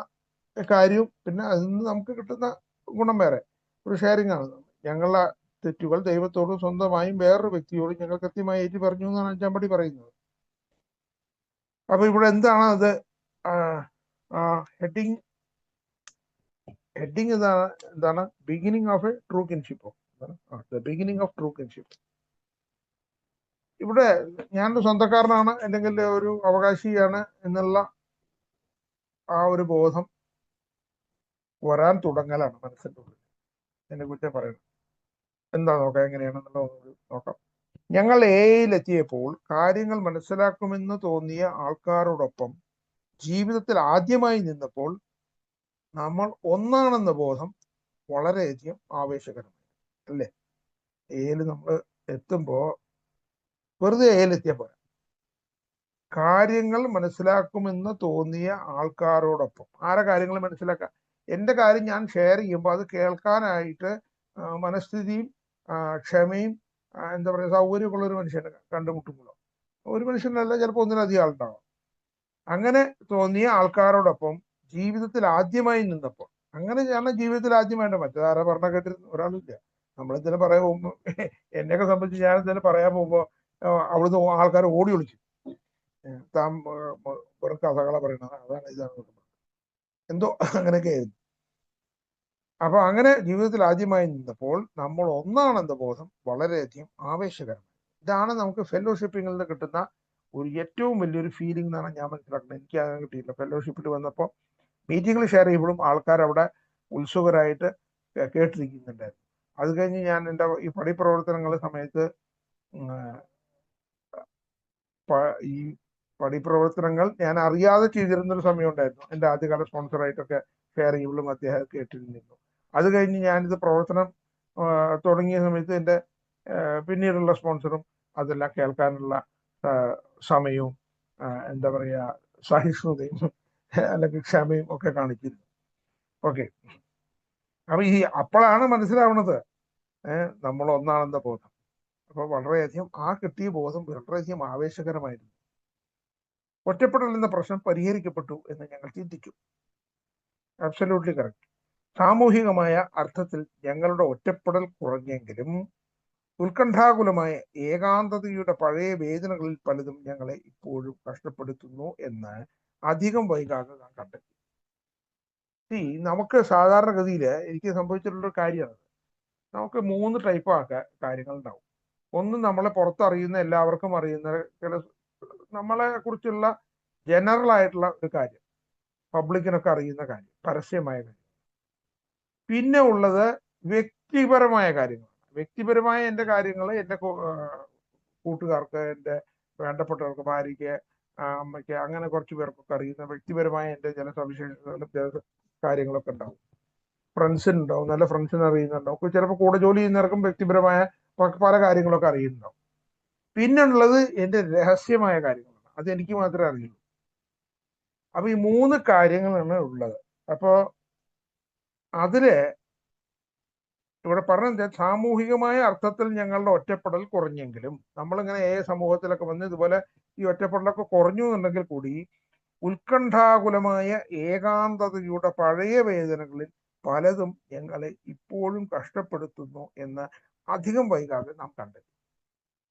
കാര്യവും പിന്നെ അതിൽ നിന്ന് നമുക്ക് കിട്ടുന്ന ഗുണം വേറെ ഒരു ഷെയറിംഗ് ആണ്. ഞങ്ങളുടെ തെറ്റുകൾ ദൈവത്തോടും സ്വന്തമായും വേറൊരു വ്യക്തിയോടും ഞങ്ങൾ കൃത്യമായി ഏറ്റു പറഞ്ഞു എന്നാണ് 5-ാം പടി പറയുന്നത്. അപ്പൊ ഇവിടെ എന്താണ് അത്? ഹെഡിങ് എന്താണ്? Beginning of A true kinship. Beginning of true kinship. ഇവിടെ ഞാനൊരു സ്വന്തക്കാരനാണ് അല്ലെങ്കിൽ ഒരു അവകാശിയാണ് എന്നുള്ള ആ ഒരു ബോധം വരാൻ തുടങ്ങലാണ് മനസ്സിൻ്റെ ഉള്ളിൽ. എന്നെ കുറിച്ച് പറയണം. എന്താ നോക്കാം, എങ്ങനെയാണെന്നുള്ളത് നോക്കാം. ഞങ്ങൾ എയിലെത്തിയപ്പോൾ കാര്യങ്ങൾ മനസ്സിലാക്കുമെന്ന് തോന്നിയ ആൾക്കാരോടൊപ്പം ജീവിതത്തിൽ ആദ്യമായി നിന്നപ്പോൾ നമ്മൾ ഒന്നാണെന്ന ബോധം വളരെയധികം ആവേശകരമായി. അല്ലേ? എയിൽ നമ്മൾ എത്തുമ്പോ വെറുതെ എയിലെത്തിയ പോലെ കാര്യങ്ങൾ മനസ്സിലാക്കുമെന്ന് തോന്നിയ ആൾക്കാരോടൊപ്പം. ആരെ കാര്യങ്ങൾ മനസ്സിലാക്കുക? എൻ്റെ കാര്യം ഞാൻ ഷെയർ ചെയ്യുമ്പോൾ അത് കേൾക്കാനായിട്ട് മനസ്ഥിതിയും ക്ഷമയും എന്താ പറയുക സൗകര്യമുള്ള ഒരു മനുഷ്യനെ കണ്ടുമുട്ടുമ്പോഴോ, ഒരു മനുഷ്യനല്ല ചിലപ്പോൾ ഒന്നിലധികം ആളുണ്ടാവാം. അങ്ങനെ തോന്നിയ ആൾക്കാരോടൊപ്പം ജീവിതത്തിൽ ആദ്യമായി നിന്നപ്പോൾ, അങ്ങനെ ഞാൻ ജീവിതത്തിൽ ആദ്യമായിട്ട് മറ്റേതാരെ പറഞ്ഞ കേട്ടിരുന്ന ഒരാളില്ല. നമ്മളെന്തെങ്കിലും പറയാൻ പോകുമ്പോൾ എന്നെയൊക്കെ സംബന്ധിച്ച് ഞാൻ എന്തെങ്കിലും പറയാൻ പോകുമ്പോൾ അവിടുന്ന് ആൾക്കാർ ഓടി ഒളിച്ചു താൻ വെറും കഥകളെ പറയണത്, അതാണ് ഇതാണ് എന്തോ അങ്ങനെയൊക്കെ ആയിരുന്നു. അപ്പൊ അങ്ങനെ ജീവിതത്തിൽ ആദ്യമായി നിന്നപ്പോൾ നമ്മൾ ഒന്നാണെന്ന ബോധം വളരെയധികം ആവേശകരമാണ്. ഇതാണ് നമുക്ക് ഫെലോഷിപ്പിങ്ങിൽ നിന്ന് കിട്ടുന്ന ഒരു ഏറ്റവും വലിയൊരു ഫീലിംഗ് എന്നാണ് ഞാൻ മനസ്സിലാക്കുന്നത്. എനിക്ക് അങ്ങനെ കിട്ടിയില്ല. ഫെലോഷിപ്പിൽ വന്നപ്പോൾ മീറ്റിങ്ങിൽ ഷെയർ ചെയ്യുമ്പോഴും ആൾക്കാർ അവിടെ ഉത്സുകരായിട്ട് കേട്ടിരിക്കുന്നുണ്ടായിരുന്നു. അത് കഴിഞ്ഞ് ഞാൻ എൻ്റെ ഈ പഠിപ്രവർത്തനങ്ങളുടെ സമയത്ത് ഈ പഠിപ്രവർത്തനങ്ങൾ ഞാൻ അറിയാതെ ചെയ്തിരുന്നൊരു സമയം ഉണ്ടായിരുന്നു. എൻ്റെ ആദ്യകാല സ്പോൺസറായിട്ടൊക്കെ ഷെയർ ചെയ്യുമ്പോഴും അദ്ദേഹം കേട്ടിരുന്നിരുന്നു. അത് കഴിഞ്ഞ് ഞാനിത് പ്രവർത്തനം തുടങ്ങിയ സമയത്ത് എൻ്റെ പിന്നീടുള്ള സ്പോൺസറും അതെല്ലാം കേൾക്കാനുള്ള സമയവും എന്താ പറയുക സഹിഷ്ണുതയും അല്ലെങ്കിൽ ക്ഷമയും ഒക്കെ കാണിച്ചിരുന്നു. ഓക്കെ, അപ്പൊ അപ്പോഴാണ് മനസ്സിലാവുന്നത് നമ്മൾ ഒന്നാണെന്ന ബോധം. അപ്പൊ വളരെയധികം ആ കിട്ടിയ ബോധം വളരെയധികം ആവേശകരമായിരുന്നു. ഒറ്റപ്പെടൽ എന്ന പ്രശ്നം പരിഹരിക്കപ്പെട്ടു എന്ന് ഞങ്ങൾ ചിന്തിച്ചു. Absolutely correct. സാമൂഹികമായ അർത്ഥത്തിൽ ഞങ്ങളുടെ ഒറ്റപ്പെടൽ കുറഞ്ഞെങ്കിലും ഉത്കണ്ഠാകുലമായ ഏകാന്തതയുടെ പഴയ വേദനകളിൽ പലതും ഞങ്ങളെ ഇപ്പോഴും കഷ്ടപ്പെടുത്തുന്നു എന്ന് അധികം വൈകാതെ നാം കണ്ടെത്തി. നമുക്ക് സാധാരണഗതിയിൽ എനിക്ക് സംഭവിച്ചിട്ടുള്ളൊരു കാര്യമാണ്, നമുക്ക് 3 ടൈപ്പ് കാര്യങ്ങൾ ഉണ്ടാവും. ഒന്ന് നമ്മളെ പുറത്തറിയുന്ന എല്ലാവർക്കും അറിയുന്ന ചില നമ്മളെ കുറിച്ചുള്ള ജനറൽ ആയിട്ടുള്ള ഒരു കാര്യം, പബ്ലിക്കിനൊക്കെ അറിയുന്ന കാര്യം, പരസ്യമായ കാര്യം. പിന്നെ ഉള്ളത് വ്യക്തിപരമായ കാര്യങ്ങളാണ്. വ്യക്തിപരമായ എൻ്റെ കാര്യങ്ങൾ എൻ്റെ കൂട്ടുകാർക്ക്, എൻ്റെ വേണ്ടപ്പെട്ടവർക്ക്, ഭാര്യയ്ക്ക്, അമ്മയ്ക്ക്, അങ്ങനെ കുറച്ച് പേർക്കൊക്കെ അറിയുന്ന വ്യക്തിപരമായ എൻ്റെ ചില സവിശേഷതകളും ചില കാര്യങ്ങളൊക്കെ ഉണ്ടാവും. ഫ്രണ്ട്സിനുണ്ടാവും, നല്ല ഫ്രണ്ട്സിന് അറിയുന്നുണ്ടാവും. ചിലപ്പോൾ കൂടെ ജോലി ചെയ്യുന്നവർക്കും വ്യക്തിപരമായ പല കാര്യങ്ങളൊക്കെ അറിയുന്നുണ്ടാവും. പിന്നുള്ളത് എൻ്റെ രഹസ്യമായ കാര്യങ്ങളാണ്, അത് എനിക്ക് മാത്രമേ അറിയുള്ളൂ. അപ്പൊ ഈ 3 കാര്യങ്ങളാണ് ഉള്ളത്. അപ്പോ അതില് ഇവിടെ പറഞ്ഞത് സാമൂഹികമായ അർത്ഥത്തിൽ ഞങ്ങളുടെ ഒറ്റപ്പെടൽ കുറഞ്ഞെങ്കിലും, നമ്മളിങ്ങനെ സമൂഹത്തിലൊക്കെ വന്ന് ഇതുപോലെ ഈ ഒറ്റപ്പെടലൊക്കെ കുറഞ്ഞു എന്നുണ്ടെങ്കിൽ കൂടി ഉത്കണ്ഠാകുലമായ ഏകാന്തതയുടെ പഴയ വേദനകളിൽ പലതും ഞങ്ങളെ ഇപ്പോഴും കഷ്ടപ്പെടുത്തുന്നു എന്ന് അധികം വൈകാതെ നാം കണ്ടെത്തി.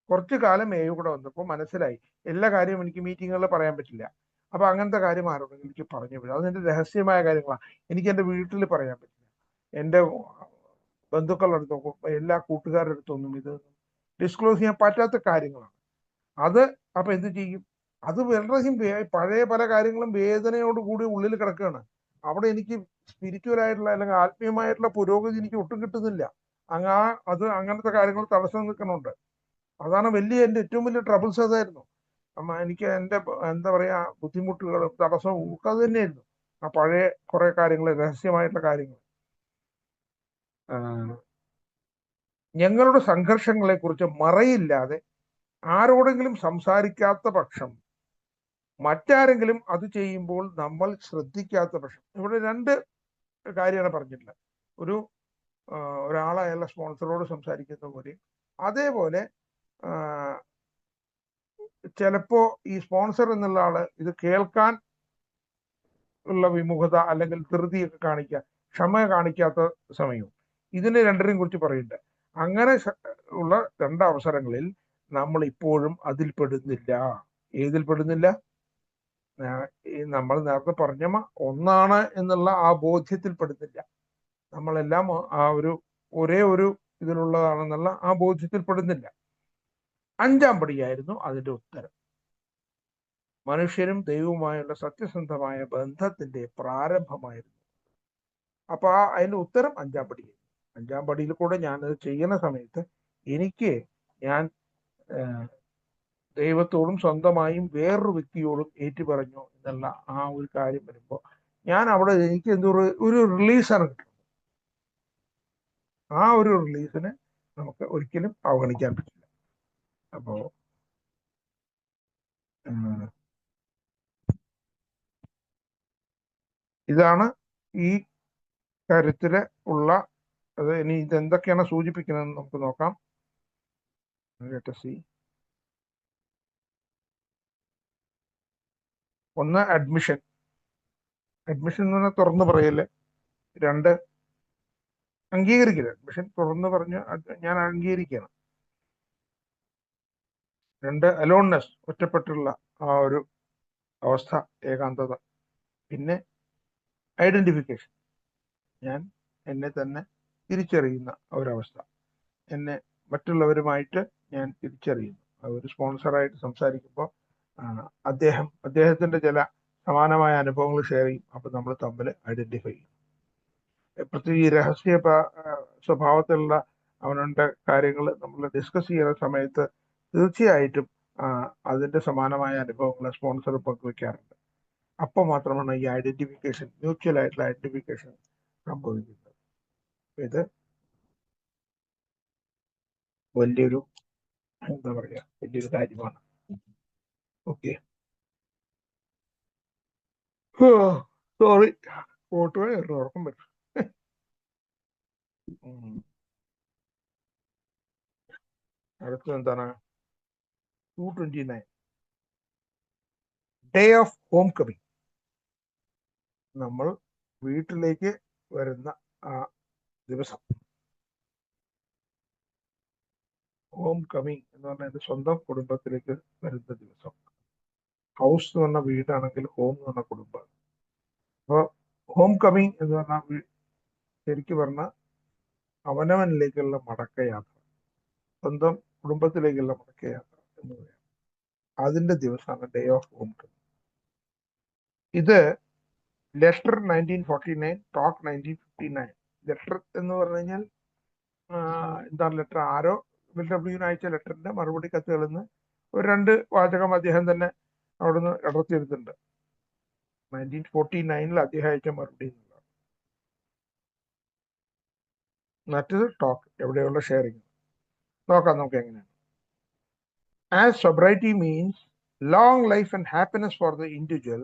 കുറച്ചു കാലം കൂടെ വന്നപ്പോൾ മനസ്സിലായി എല്ലാ കാര്യവും എനിക്ക് മീറ്റിങ്ങുകളിൽ പറയാൻ പറ്റില്ല. അപ്പൊ അങ്ങനത്തെ കാര്യം ആരോടെങ്കിലും എനിക്ക് പറഞ്ഞു പറ്റും. അതെന്റെ രഹസ്യമായ കാര്യങ്ങളാണ്, എനിക്ക് എൻ്റെ വീട്ടിൽ പറയാൻ പറ്റില്ല, എൻ്റെ ബന്ധുക്കളുടെ അടുത്തോ എല്ലാ കൂട്ടുകാരുടെ അടുത്തൊന്നും ഇത് ഡിസ്ക്ലോസ് ചെയ്യാൻ പറ്റാത്ത കാര്യങ്ങളാണ്. അത് അപ്പൊ എന്ത് ചെയ്യും? അത് വളരെയധികം പഴയ പല കാര്യങ്ങളും വേദനയോട് കൂടി ഉള്ളിൽ കിടക്കുകയാണ്. അവിടെ എനിക്ക് സ്പിരിച്വൽ ആയിട്ടുള്ള അല്ലെങ്കിൽ ആത്മീയമായിട്ടുള്ള പുരോഗതി എനിക്ക് ഒട്ടും കിട്ടുന്നില്ല. അത് അങ്ങനത്തെ കാര്യങ്ങൾ തടസ്സം നിൽക്കുന്നുണ്ട്. അതാണ് എൻ്റെ ഏറ്റവും വലിയ ട്രബിൾസ് അതായിരുന്നു. എനിക്ക് എൻ്റെ എന്താ പറയാ ബുദ്ധിമുട്ടുകളും തടസ്സവും ഒക്കെ അത് തന്നെയായിരുന്നു. ആ പഴയ കുറെ കാര്യങ്ങൾ, രഹസ്യമായിട്ടുള്ള കാര്യങ്ങൾ. ഞങ്ങളുടെ സംഘർഷങ്ങളെ കുറിച്ച് മറയില്ലാതെ ആരോടെങ്കിലും സംസാരിക്കാത്ത പക്ഷം, മറ്റാരെങ്കിലും അത് ചെയ്യുമ്പോൾ നമ്മൾ ശ്രദ്ധിക്കാത്ത പക്ഷം. ഇവിടെ 2 കാര്യമാണ് പറഞ്ഞിട്ടുള്ളത്. ഒരാൾ അയാളുടെ സ്പോൺസറോട് സംസാരിക്കുന്ന പോലെ, അതേപോലെ ചിലപ്പോ ഈ സ്പോൺസർ എന്നുള്ള ആള് ഇത് കേൾക്കാൻ ഉള്ള വിമുഖത അല്ലെങ്കിൽ ധൃതിയൊക്കെ കാണിക്കുക, ക്ഷമ കാണിക്കാത്ത സമയവും, ഇതിനെ 2നെയും കുറിച്ച് പറയുന്നുണ്ട്. അങ്ങനെ ഉള്ള 2 അവസരങ്ങളിൽ നമ്മൾ ഇപ്പോഴും അതിൽ പെടുന്നില്ല. ഏതിൽ പെടുന്നില്ല? നമ്മൾ നേരത്തെ പറഞ്ഞ ഒന്നാണ് എന്നുള്ള ആ ബോധ്യത്തിൽ പെടുന്നില്ല. നമ്മളെല്ലാം ഒരേ ഒരു ഇതിലുള്ളതാണെന്നുള്ള ആ ബോധ്യത്തിൽ പെടുന്നില്ല. 5ാം പടിയായിരുന്നു അതിന്റെ ഉത്തരം. മനുഷ്യരും ദൈവവുമായുള്ള സത്യസന്ധമായ ബന്ധത്തിന്റെ പ്രാരംഭമായിരുന്നു. അപ്പൊ അതിന്റെ ഉത്തരം 5ാം പടിയായിരുന്നു. 5ാം പടിയിൽ കൂടെ ഞാനത് ചെയ്യുന്ന സമയത്ത് ഞാൻ ദൈവത്തോടും സ്വന്തമായും വേറൊരു വ്യക്തിയോടും ഏറ്റുപറഞ്ഞു എന്നുള്ള ആ ഒരു കാര്യം വരുമ്പോൾ ഞാൻ അവിടെ എനിക്ക് എന്തോ ഒരു റിലീസാണ് കിട്ടുന്നത്. ആ ഒരു റിലീസിനെ നമുക്ക് ഒരിക്കലും അവഗണിക്കാൻ പറ്റില്ല. അപ്പോ ഇതാണ് ഈ കാര്യത്തില് ഉള്ള അത്. ഇനി ഇതെന്തൊക്കെയാണ് സൂചിപ്പിക്കുന്നതെന്ന് നമുക്ക് നോക്കാം. ഒന്ന്, അഡ്മിഷൻ എന്ന് പറഞ്ഞാൽ തുറന്നു പറയല്. രണ്ട്, അംഗീകരിക്കല്. അഡ്മിഷൻ തുറന്നു പറഞ്ഞ് ഞാൻ അംഗീകരിക്കണം. രണ്ട്, അലോൺനെസ്, ഒറ്റപ്പെട്ടുള്ള ആ ഒരു അവസ്ഥ, ഏകാന്തത. പിന്നെ ഐഡന്റിഫിക്കേഷൻ, ഞാൻ എന്നെ തന്നെ തിരിച്ചറിയുന്ന ഒരവസ്ഥ. എന്നെ മറ്റുള്ളവരുമായിട്ട് ഞാൻ തിരിച്ചറിയുന്നു. ഒരു സ്പോൺസറായിട്ട് സംസാരിക്കുമ്പോൾ അദ്ദേഹത്തിന്റെ ചില സമാനമായ അനുഭവങ്ങൾ ഷെയർ ചെയ്യും. അപ്പൊ നമ്മൾ തമ്മിൽ ഐഡന്റിഫൈ ചെയ്യും. പ്രത്യേകിച്ച് ഈ രഹസ്യ സ്വഭാവത്തിലുള്ള അവനുടെ കാര്യങ്ങൾ നമ്മൾ ഡിസ്കസ് ചെയ്യുന്ന സമയത്ത് തീർച്ചയായിട്ടും അതിന്റെ സമാനമായ അനുഭവങ്ങൾ സ്പോൺസർ പങ്കുവെക്കാറുണ്ട്. അപ്പോൾ മാത്രമാണ് ഈ ഐഡന്റിഫിക്കേഷൻ, മ്യൂച്വൽ ആയിട്ടുള്ള ഐഡന്റിഫിക്കേഷൻ സംഭവിക്കുന്നത്. ഇത് വലിയൊരു എന്താ പറയാ, വലിയൊരു കാര്യമാണ്. ഓക്കെ, സോറി, ഫോട്ടോയെ ഉറക്കം പറ്റും. അടുത്തത് എന്താണ്? 229, ഡേ ഓഫ് ഹോം കമ്മിങ്. നമ്മൾ വീട്ടിലേക്ക് വരുന്ന ആ ദിവസം. ഹോം കമ്മിങ് എന്ന് പറഞ്ഞാൽ എൻ്റെ സ്വന്തം കുടുംബത്തിലേക്ക് വരുന്ന ദിവസം. ഹൗസ് എന്ന് പറഞ്ഞ വീടാണെങ്കിൽ ഹോം എന്ന് പറഞ്ഞ കുടുംബം. അപ്പോൾ ഹോം കമ്മിങ് എന്ന് പറഞ്ഞാൽ ശരിക്കും പറഞ്ഞാൽ അവനവനിലേക്കുള്ള മടക്കയാത്ര, സ്വന്തം കുടുംബത്തിലേക്കുള്ള മടക്കയാത്ര എന്ന് പറയാം. അതിന്റെ ദിവസമാണ് ഡേ ഓഫ് ഹോം കമ്മിങ്. ഇത് ലെറ്റർ 1949, ടോക്ക് 1959. ലെറ്റർ എന്ന് പറഞ്ഞു കഴിഞ്ഞാൽ എന്താണ് ലെറ്റർ? ആരോ LW അയച്ച ലെറ്ററിന്റെ മറുപടി കത്തുകളിൽ നിന്ന് ഒരു 2 വാചകം അദ്ദേഹം തന്നെ അവിടുന്ന് ഇടർത്തിയെടുത്തിട്ടുണ്ട്. 1949 അദ്ദേഹം അയച്ച മറുപടി എന്നുള്ളതാണ്. മറ്റൊരു ടോക്ക്, എവിടെയുള്ള ഷെയറിങ്. നോക്കാം നമുക്ക് എങ്ങനെയാണ്. As sobriety means long life and happiness for the individual,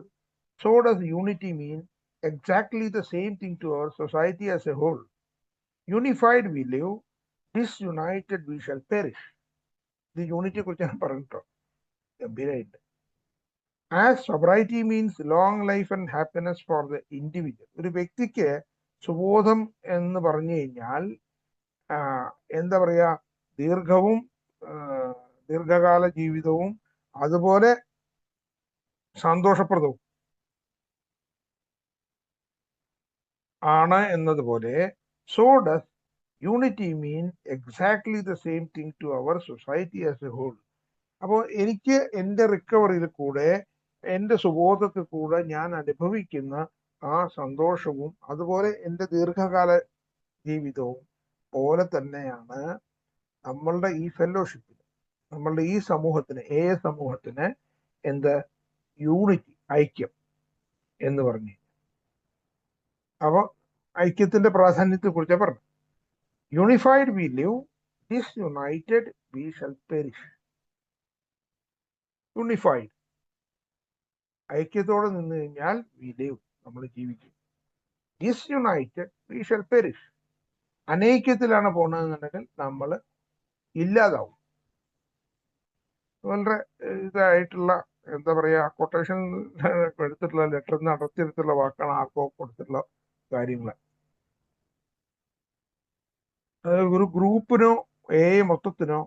so does unity mean exactly the same thing to our society as a whole. Unified we live, disunited we shall perish. ഇത് യൂണിറ്റിയെ കുറിച്ച് ഞാൻ പറഞ്ഞിട്ടോ, ഗംഭീരമായിട്ട്. As sobriety means long life and happiness for the individual. ഒരു വ്യക്തിക്ക് സുബോധം എന്ന് പറഞ്ഞു കഴിഞ്ഞാൽ എന്താ പറയാ, ദീർഘകാല ജീവിതവും അതുപോലെ സന്തോഷപ്രദവും ആണ് എന്നതുപോലെ so does unity mean exactly the same thing to our society as a whole. അപ്പോൾ എനിക്ക് എൻ്റെ റിക്കവറിയിൽ കൂടെ, എൻ്റെ സുബോധത്തിൽ കൂടെ ഞാൻ അനുഭവിക്കുന്ന ആ സന്തോഷവും അതുപോലെ എൻ്റെ ദീർഘകാല ജീവിതവും പോലെ തന്നെയാണ് നമ്മളുടെ ഈ ഫെലോഷിപ്പിന്, നമ്മളുടെ ഈ സമൂഹത്തിന്, സമൂഹത്തിന് എന്ത് യൂണിറ്റി, ഐക്യം എന്ന് പറഞ്ഞു. അപ്പോൾ ഐക്യത്തിന്റെ പ്രാധാന്യത്തെ കുറിച്ച് പറഞ്ഞു. Unified we live, disunited we shall perish. Unified, ഐക്യത്തോടെ നിന്ന് കഴിഞ്ഞാൽ വി ലിവ്, നമ്മൾ ജീവിക്കും. ഡിസ്യുണൈറ്റഡ് വി ഷൽ പെരിഷ്, അനൈക്യത്തിലാണ് പോണതെന്നുണ്ടെങ്കിൽ നമ്മൾ ഇല്ലാതാവും. വളരെ ഇതായിട്ടുള്ള എന്താ പറയാ, കൊട്ടേഷൻ എടുത്തിട്ടുള്ള ലെറ്ററിൽ നിന്ന് അടർത്തിയെടുത്തുള്ള വാക്കാണ് ആർക്കോ കൊടുത്തിട്ടുള്ള കാര്യങ്ങൾ. ഒരു ഗ്രൂപ്പിനോ മൊത്തത്തിനോ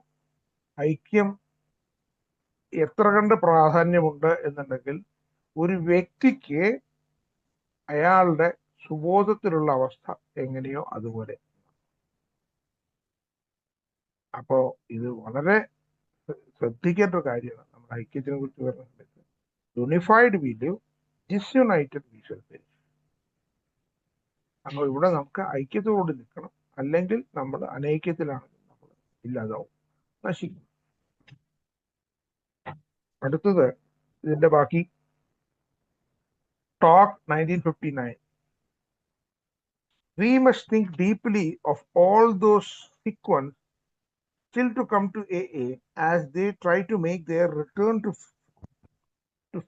ഐക്യം എത്ര കണ്ട് പ്രാധാന്യമുണ്ട് എന്നുണ്ടെങ്കിൽ ഒരു വ്യക്തിക്ക് അയാളുടെ സുബോധത്തിലുള്ള അവസ്ഥ എങ്ങനെയോ അതുപോലെ. അപ്പോ ഇത് വളരെ ശ്രദ്ധിക്കേണ്ട ഒരു കാര്യമാണ് നമ്മൾ ഐക്യത്തിനെ കുറിച്ച് പറയുന്നത്. Unified we live, disunited we shall perish. അപ്പോൾ ഇവിടെ നമുക്ക് ഐക്യത്തോട് നിൽക്കണം, അല്ലെങ്കിൽ നമ്മൾ അനൈക്യത്തിലാണെങ്കിൽ നമ്മൾ ഇല്ലാതാവും, നശിക്കും. അടുത്തത് ഇതിന്റെ ബാക്കി talk 1959. We must think deeply of all those sick ones still to come to AA as they try to make their return to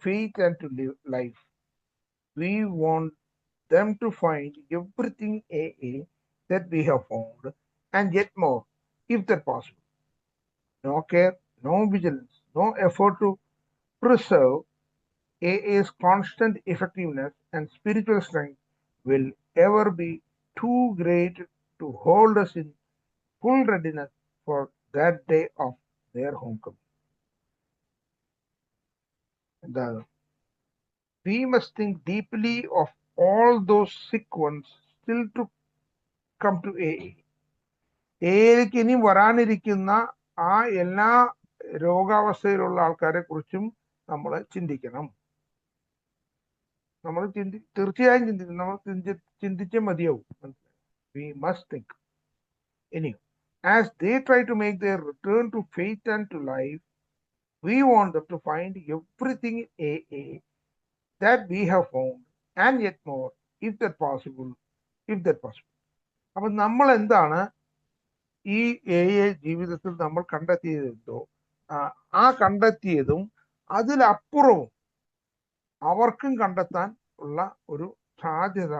faith and to life. We want them to find everything AA that we have found and yet more, if that possible. No care, no vigilance, no effort to preserve AA's constant effectiveness and spiritual strength will ever be too great to hold us in full readiness for that day of their homecoming. We must think deeply of all those sick ones still to come to AA. AAയിലേക്ക് ഇനി വരാനിരിക്കുന്ന ആ എല്ലാ രോഗാവസ്ഥയിലുള്ള ആൾക്കാരെ കുറിച്ചും നമ്മൾ ചിന്തിക്കണം. നമ്മൾ തീർച്ചയായും ചിന്തിക്കണം. നമ്മൾ ചിന്തിച്ചേ മതിയാവും. We must think. Anyway, as they try to make their return to faith and to life, we want them to find everything in AA that we have found and yet more, if that possible. അപ്പൊ നമ്മൾ എന്താണ് ഈ AA ജീവിതത്തിൽ നമ്മൾ കണ്ടെത്തിയതെന്തോ ആ കണ്ടെത്തിയതും അതിലപ്പുറവും അവർക്കും കണ്ടെത്താൻ ഉള്ള ഒരു സാധ്യത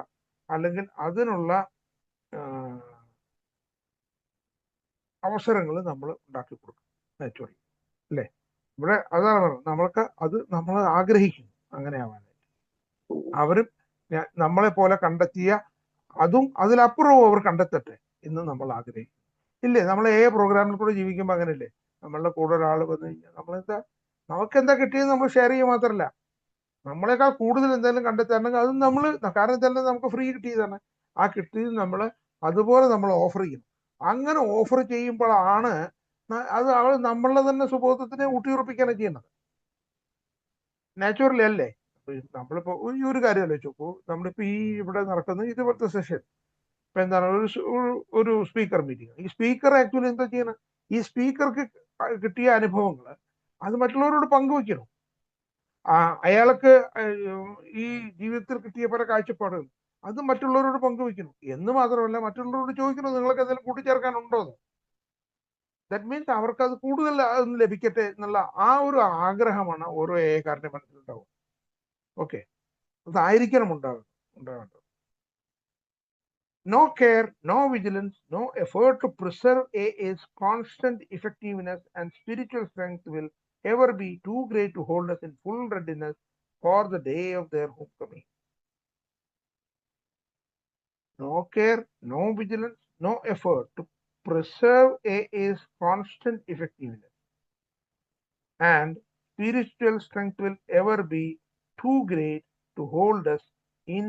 അല്ലെങ്കിൽ അതിനുള്ള അവസരങ്ങൾ നമ്മൾ ഉണ്ടാക്കി കൊടുക്കും. നാച്ചുറലി അല്ലേ? ഇവിടെ അതാണ് പറയുന്നത്. നമ്മൾക്ക് അത് നമ്മൾ ആഗ്രഹിക്കുന്നു അങ്ങനെ ആവാനായിട്ട്. അവരും നമ്മളെ പോലെ കണ്ടെത്തിയ അതും അതിലപ്പുറവും അവർ കണ്ടെത്തട്ടെ എന്ന് നമ്മൾ ആഗ്രഹിക്കുന്നു. ഇല്ലേ? നമ്മൾ പ്രോഗ്രാമിൽ കൂടെ ജീവിക്കുമ്പോൾ അങ്ങനെയല്ലേ? നമ്മളുടെ കൂടെ ഒരാൾ വന്നു കഴിഞ്ഞാൽ നമുക്കെന്താ കിട്ടിയത് നമ്മൾ ഷെയർ ചെയ്യുക മാത്രമല്ല, നമ്മളെക്കാൾ കൂടുതൽ എന്തെങ്കിലും കണ്ടെത്താണെങ്കിൽ അതും നമ്മൾ, കാരണം തന്നെ നമുക്ക് ഫ്രീ കിട്ടിയതാണ്. ആ കിട്ടിയത് നമ്മൾ അതുപോലെ നമ്മൾ ഓഫർ ചെയ്യും. അങ്ങനെ ഓഫർ ചെയ്യുമ്പോഴാണ് അത് അവൾ നമ്മളുടെ തന്നെ സുബോധത്തിനെ ഊട്ടിയുറപ്പിക്കാനാണ് ചെയ്യുന്നത്. നാച്ചുറലി അല്ലേ? നമ്മളിപ്പോ ഈ ഒരു കാര്യം ആലോചിച്ചു. നമ്മളിപ്പോ ഈ ഇവിടെ നടക്കുന്ന ഇതുപോലത്തെ സെഷൻ ഇപ്പൊ എന്താണ്, ഒരു സ്പീക്കർ മീറ്റിംഗ്. ഈ സ്പീക്കർ ആക്ച്വലി എന്താ ചെയ്യണം? ഈ സ്പീക്കർക്ക് കിട്ടിയ അനുഭവങ്ങൾ അത് മറ്റുള്ളവരോട് പങ്കുവെക്കണം. അയാൾക്ക് ഈ ജീവിതത്തിൽ കിട്ടിയ പല കാഴ്ചപ്പാടുകൾ അത് മറ്റുള്ളവരോട് പങ്കുവെക്കണം എന്ന് മാത്രമല്ല, മറ്റുള്ളവരോട് ചോദിക്കണം നിങ്ങൾക്ക് എന്തെങ്കിലും കൂട്ടിച്ചേർക്കാനുണ്ടോ എന്ന്. ദാറ്റ് മീൻസ് അവർക്ക് അത് കൂടുതൽ ലഭിക്കട്ടെ എന്നുള്ള ആ ഒരു ആഗ്രഹമാണ് ഓരോ ഏകാരന്റെ മനസ്സിലുണ്ടാവും. ഓക്കെ, അതായിരിക്കണം ഉണ്ടാവേണ്ടത്. No care, no vigilance, no effort to preserve AA's constant effectiveness and spiritual strength will ever be too great to hold us in full readiness for the day of their homecoming. No care, no vigilance, no effort to preserve AA's constant effectiveness and spiritual strength will ever be too great to hold us in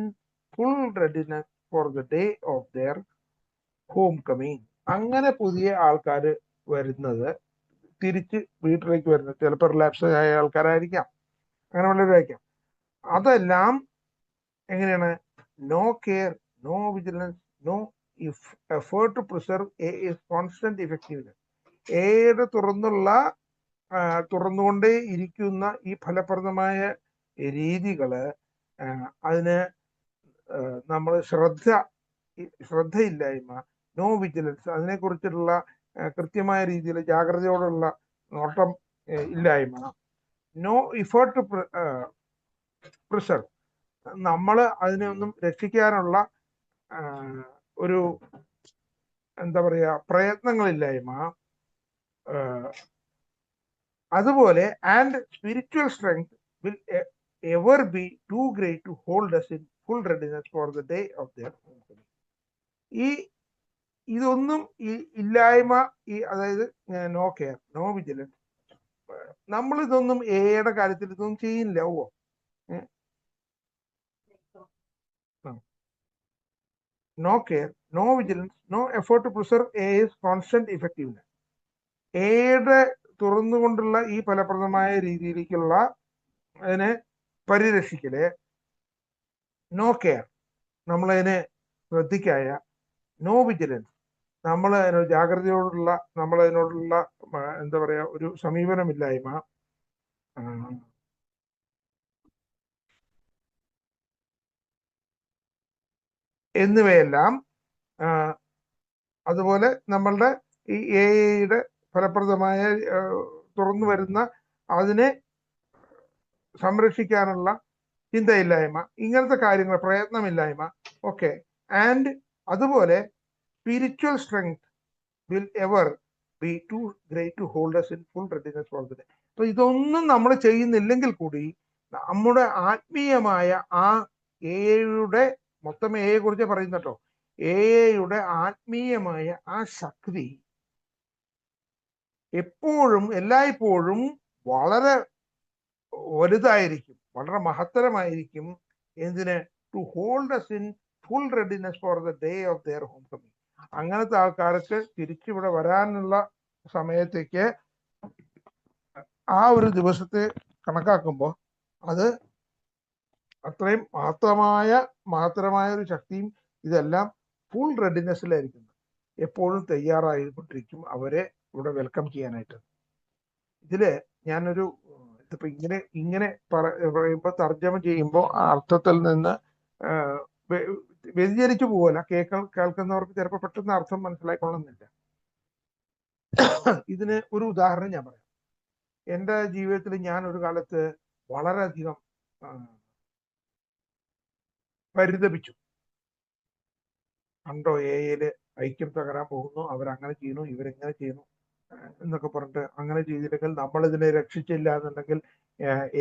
full readiness for the day of their homecoming. അങ്ങനെ പുതിയ ആൾക്കാർ വരുന്നത്, തിരിച്ച് വീട്ടിലേക്ക് വരുന്നത് ചിലപ്പോൾ relapse ആയ ആൾക്കാരായിരിക്കാം, അങ്ങനെ വല്ലവരായിരിക്കാം. അതെല്ലാം എങ്ങനെയാണ്? No care, no vigilance, no effort to preserve AA's constant effectiveness. ഏത് തുറന്നുകൊണ്ടേ ഇരിക്കുന്ന ഈ ഫലപ്രദമായ രീതികള്, അതിന് നമ്മൾ ശ്രദ്ധയില്ലായ്മ, നോ വിജിലൻസ്, അതിനെക്കുറിച്ചുള്ള കൃത്യമായ രീതിയിൽ ജാഗ്രതയോടുള്ള നോട്ടം ഇല്ലായ്മ, നോ എഫേർട്ട് ടു പ്രിസർവ്, നമ്മൾ അതിനെ ഒന്നും രക്ഷിക്കാനുള്ള ഒരു എന്താ പറയാ പ്രയത്നങ്ങളില്ലായ്മ, അതുപോലെ and spiritual strength will ever be too great to hold us in full readiness for the day of their homecoming. ഇതൊന്നും ഇല്ലായ്മ, അതായത് നോ കെയർ, നോ വിജിലൻസ്, നമ്മൾ ഇതൊന്നും എയുടെ കാര്യത്തിൽ ഇതൊന്നും ചെയ്യില്ല. No care, no vigilance, no effort to preserve AA's constant effectiveness. എയുടെ തുറന്നുകൊണ്ടുള്ള ഈ ഫലപ്രദമായ രീതിയിലേക്കുള്ള അതിനെ പരിരക്ഷിക്കല്, നോ കെയർ, നമ്മളതിനെ ശ്രദ്ധിക്കായ, നോ വിജിലൻസ്, നമ്മൾ അതിനോട് ജാഗ്രതയോടുള്ള നമ്മളതിനോടുള്ള എന്താ പറയാ ഒരു സമീപനമില്ലായ്മ, എന്നിവയെല്ലാം അതുപോലെ നമ്മളുടെ ഈ AI ഫലപ്രദമായ തുറന്നു വരുന്ന അതിനെ സംരക്ഷിക്കാനുള്ള ചിന്തയില്ലായ്മ, ഇങ്ങനത്തെ കാര്യങ്ങൾ, പ്രയത്നമില്ലായ്മ ഒക്കെ. ആൻഡ് അതുപോലെ spiritual strength will ever be too great to hold us in full readiness for the day. അപ്പൊ ഇതൊന്നും നമ്മൾ ചെയ്യുന്നില്ലെങ്കിൽ കൂടി നമ്മുടെ ആത്മീയമായ ആ AI മൊത്തം AI കുറിച്ച് പറയുന്നട്ടോ, AI ആത്മീയമായ ആ ശക്തി എപ്പോഴും എല്ലായ്പ്പോഴും വളരെ വലുതായിരിക്കും, വളരെ മഹത്തരമായിരിക്കും. എന്തിന്? To hold us in full readiness for the day of their homecoming. അങ്ങനത്തെ ആൾക്കാർക്ക് തിരിച്ചിവിടെ വരാനുള്ള സമയത്തേക്ക് ആ ഒരു ദിവസത്തെ കണക്കാക്കുമ്പോൾ അത് അത്രയും മഹത്തരമായ ഒരു ശക്തിയും ഇതെല്ലാം ഫുൾ റെഡിനെസ്സിലായിരിക്കും, എപ്പോഴും തയ്യാറായിക്കൊണ്ടിരിക്കും അവരെ ഇവിടെ വെൽക്കം ചെയ്യാനായിട്ട്. ഇതില് ഞാനൊരു ഇതിപ്പോ ഇങ്ങനെ പറയുമ്പോൾ തർജ്ജമ ചെയ്യുമ്പോൾ ആ അർത്ഥത്തിൽ നിന്ന് വ്യതിചരിച്ചു പോകല. കേൾക്കുന്നവർക്ക് ചിലപ്പോൾ പെട്ടെന്ന് അർത്ഥം മനസ്സിലായിക്കൊള്ളുന്നില്ല. ഇതിന് ഒരു ഉദാഹരണം ഞാൻ പറയാം. എൻ്റെ ജീവിതത്തിൽ ഞാൻ ഒരു കാലത്ത് വളരെയധികം പരിതപിച്ചു. കണ്ടോ, AI ഐക്യം തകരാൻ പോകുന്നു, അവരങ്ങനെ ചെയ്യുന്നു, ഇവരെങ്ങനെ ചെയ്യുന്നു എന്നൊക്കെ പറഞ്ഞിട്ട്, അങ്ങനെ ചെയ്തില്ലെങ്കിൽ നമ്മളിതിനെ രക്ഷിച്ചില്ല എന്നുണ്ടെങ്കിൽ